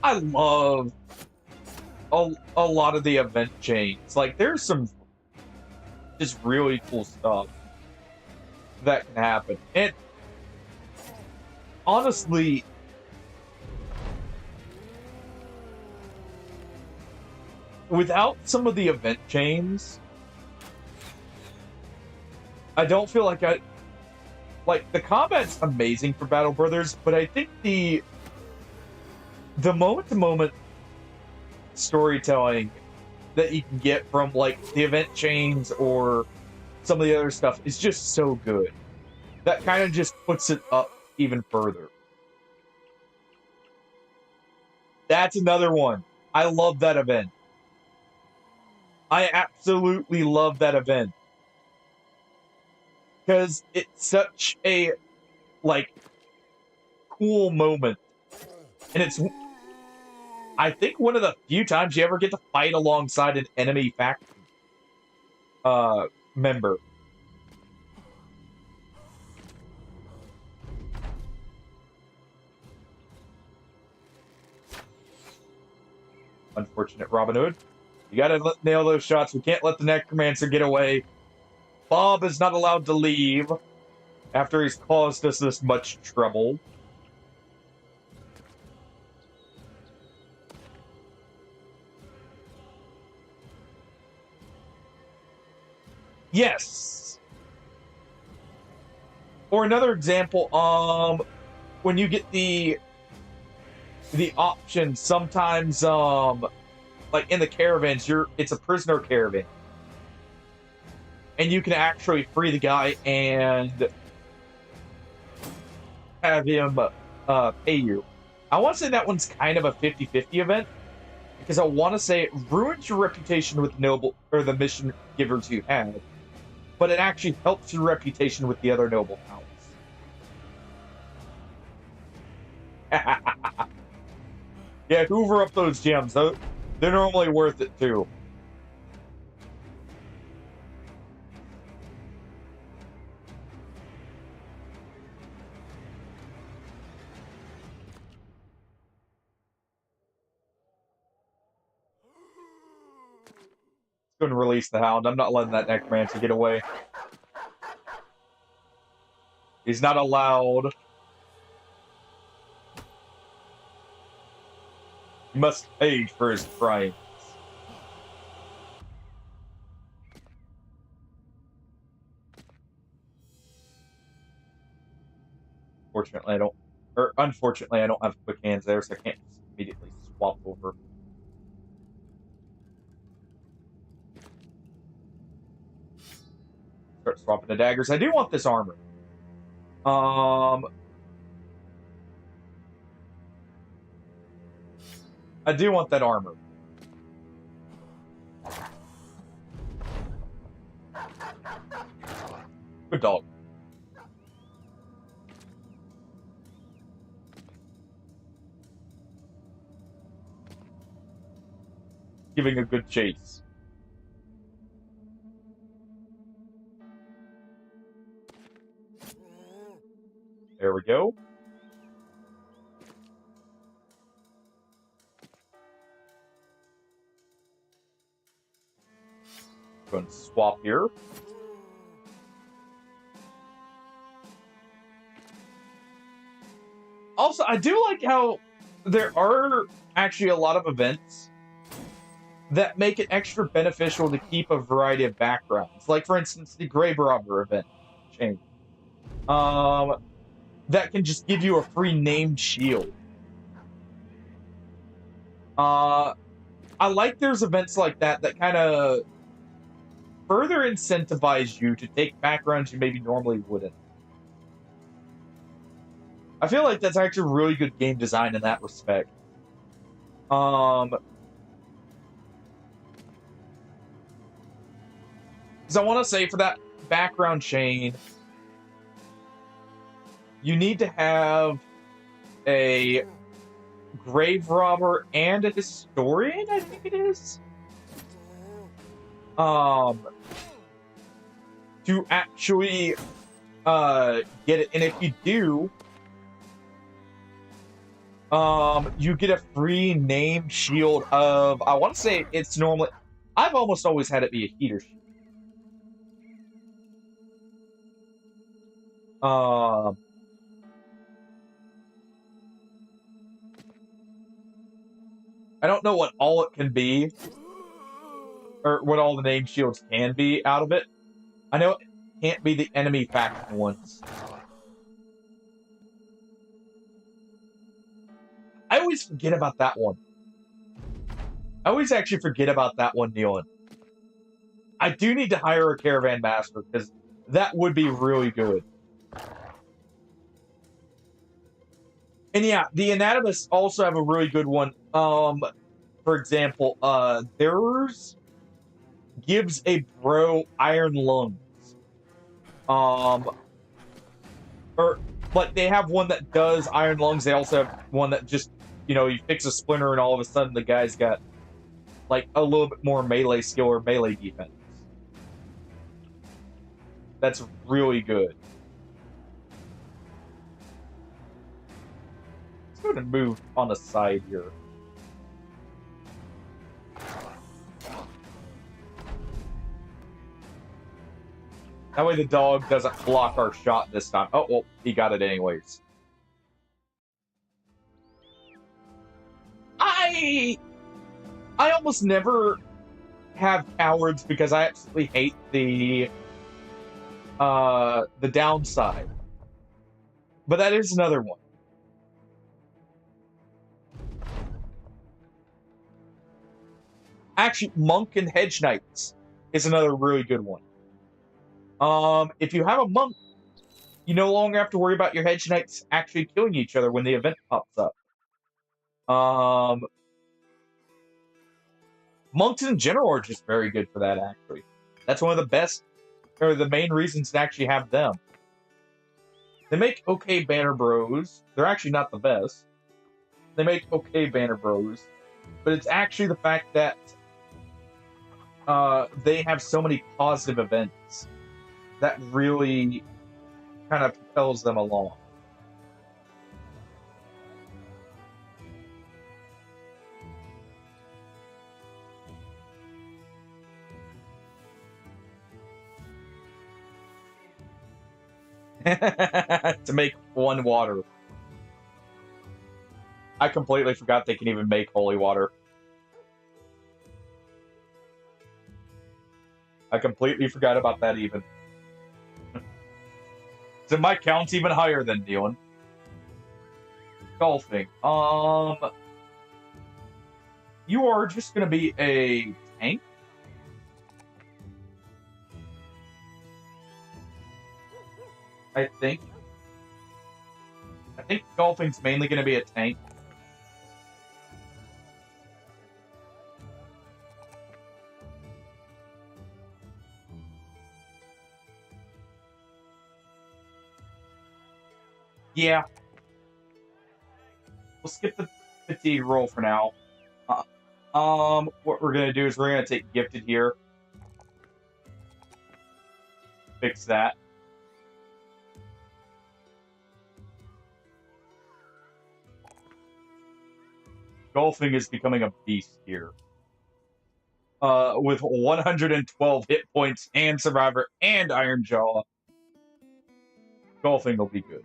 I love a lot of the event chains. Like, there's some just really cool stuff that can happen. And honestly, without some of the event chains, I don't feel like the combat's amazing for Battle Brothers, but I think the moment-to-moment storytelling that you can get from like the event chains or some of the other stuff is just so good. That kind of just puts it up even further. That's another one. I love that event. I absolutely love that event. Because it's such a, like, cool moment. And it's, I think, one of the few times you ever get to fight alongside an enemy faction member. Unfortunate Robin Hood. You gotta nail those shots. We can't let the Necromancer get away. Bob is not allowed to leave after he's caused us this much trouble. Yes. Or another example, when you get the option, sometimes, like in the caravans, it's a prisoner caravan. And you can actually free the guy and have him pay you. I want to say that one's kind of a 50-50 event, because I want to say it ruins your reputation with noble or the mission givers you have, but it actually helps your reputation with the other noble house. Yeah, hoover up those gems. They're normally worth it too. Going to release the Hound. I'm not letting that Necromancer get away. He's not allowed. He must pay for his crimes. Unfortunately, I don't have quick hands there, so I can't just immediately swap over. Start swapping the daggers. I do want this armor. I do want that armor. Good dog. giving a good chase. There we go. Going to swap here. Also, I do like how there are actually a lot of events that make it extra beneficial to keep a variety of backgrounds. Like, for instance, the Grave Robber event chain. That can just give you a free named shield. I like there's events like that that kind of further incentivize you to take backgrounds you maybe normally wouldn't. I feel like that's actually really good game design in that respect. Because I want to say for that background chain, you need to have a grave robber and a historian, I think it is. To actually get it. And if you do, you get a free name shield of, I want to say it's normally, I've almost always had it be a heater shield. I don't know what all it can be, or what all the name shields can be out of it. I know it can't be the enemy faction ones. I always forget about that one. I always actually forget about that one, Neon. I do need to hire a caravan master, because that would be really good. And yeah, the Anatomists also have a really good one. For example, theirs gives a bro iron lungs. But they have one that does iron lungs. They also have one that just, you fix a splinter and all of a sudden the guy's got like a little bit more melee skill or melee defense. That's really good. Let's go and move on the side here. That way the dog doesn't block our shot this time. Oh, well, he got it anyways. I almost never have cowards because I absolutely hate the downside. But that is another one. Actually, Monk and Hedge Knights is another really good one. If you have a monk, you no longer have to worry about your Hedge Knights actually killing each other when the event pops up. Monks in general are just very good for that, actually. That's one of the best, or the main reasons to actually have them. They make okay banner bros. They're actually not the best. They make okay banner bros. But it's actually the fact that they have so many positive events that really kind of propels them along. To make one water. I completely forgot they can even make holy water. I completely forgot about that even. So my count's even higher than Neon. Golfing. You are just gonna be a tank? I think golfing's mainly gonna be a tank. Yeah. We'll skip the fatigue roll for now. What we're gonna do is we're gonna take gifted here. Fix that. Golfing is becoming a beast here. With 112 hit points and Survivor and Iron Jaw. Golfing will be good.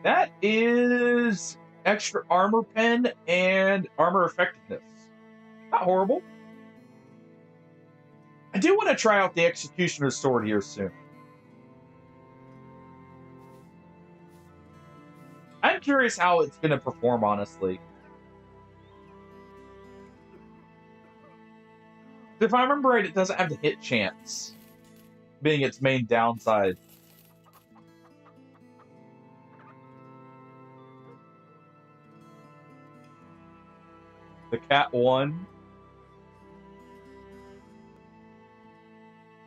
That is extra armor pen and armor effectiveness. Not horrible. I do want to try out the Executioner's Sword here soon. I'm curious how it's going to perform, honestly. If I remember right, it doesn't have the hit chance, being its main downside. The cat won.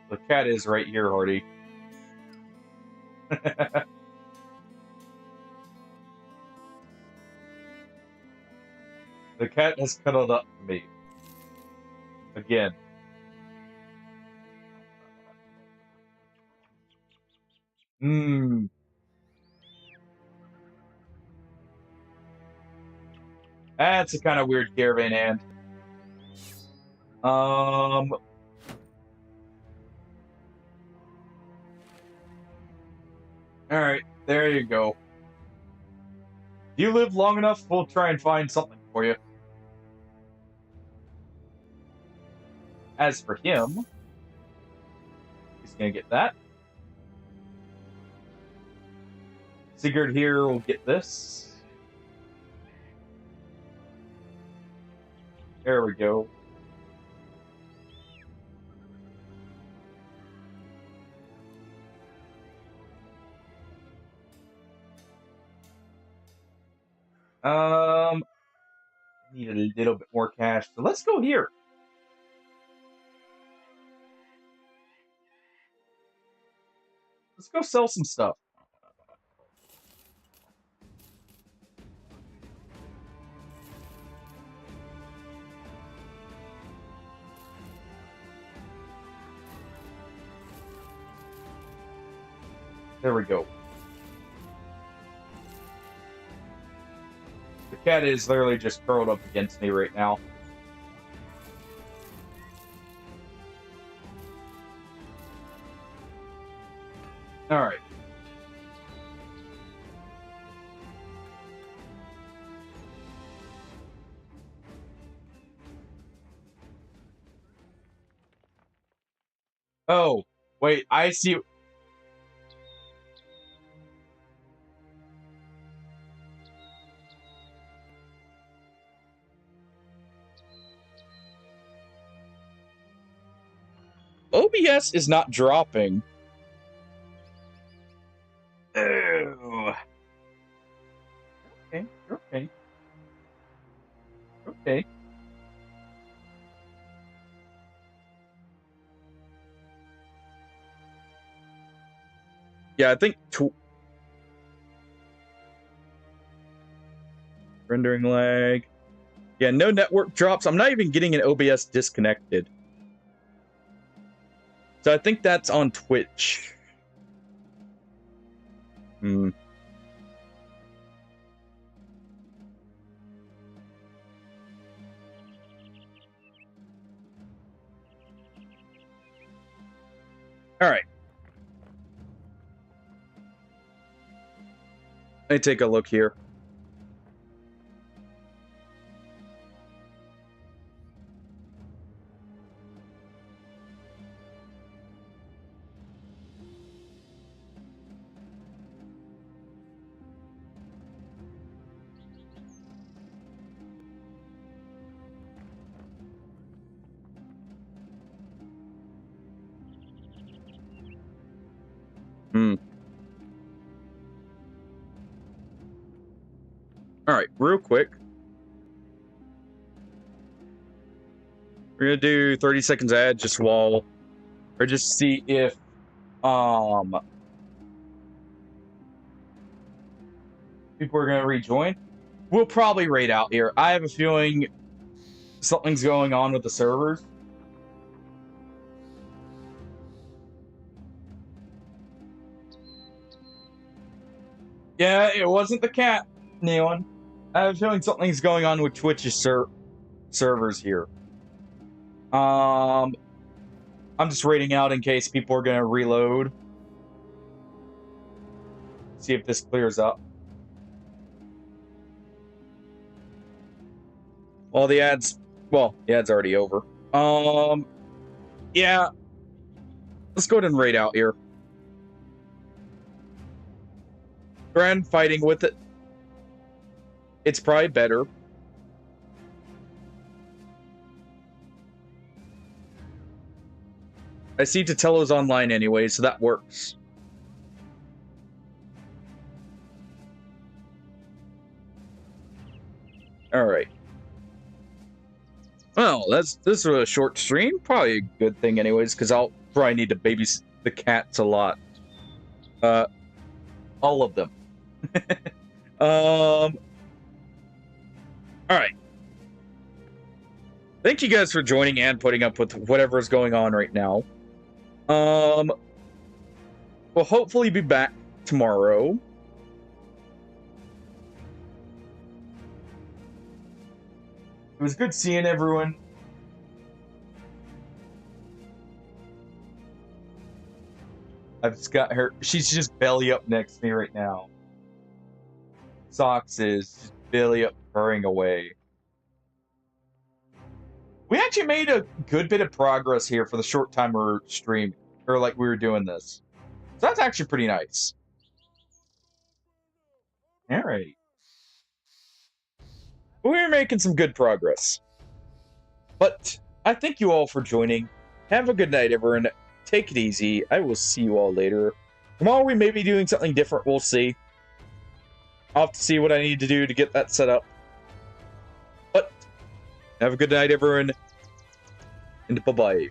The cat is right here, Hardy. The cat has cuddled up to me. Again. That's a kind of weird caravan hand. Alright, there you go. If you live long enough, we'll try and find something for you. As for him, he's gonna get that. Sigurd here will get this. There we go. Need a little bit more cash, so let's go here. Let's go sell some stuff. There we go. The cat is literally just curled up against me right now. Alright. Oh, wait, I see. OBS is not dropping. Oh. Okay. Yeah, I think rendering lag. Yeah, no network drops. I'm not even getting an OBS disconnected. So I think that's on Twitch. All right. Let me take a look here. All right, real quick. We're gonna do 30 seconds ad just while, or just see if, people are going to rejoin. We'll probably raid out here. I have a feeling something's going on with the servers. Yeah, it wasn't the cat, Neon. I have a feeling something's going on with Twitch's servers here. I'm just raiding out in case people are going to reload. See if this clears up. Well, the ad's already over. Yeah. Let's go ahead and raid out here. Grand fighting with it. It's probably better. I see Tatello's online anyway, so that works. Alright. Well, this was a short stream. Probably a good thing anyways, because I'll probably need to babysit the cats a lot. All of them. Alright. Thank you guys for joining and putting up with whatever is going on right now. We'll hopefully be back tomorrow. It was good seeing everyone. I've just got her. She's just belly up next to me right now. Socks is just belly up, purring away. We actually made a good bit of progress here for the short time we were streaming, or like we were doing this. So that's actually pretty nice. All right. We're making some good progress. But I thank you all for joining. Have a good night, everyone. Take it easy. I will see you all later. Tomorrow we may be doing something different. We'll see. I'll have to see what I need to do to get that set up. But have a good night, everyone. And bye-bye.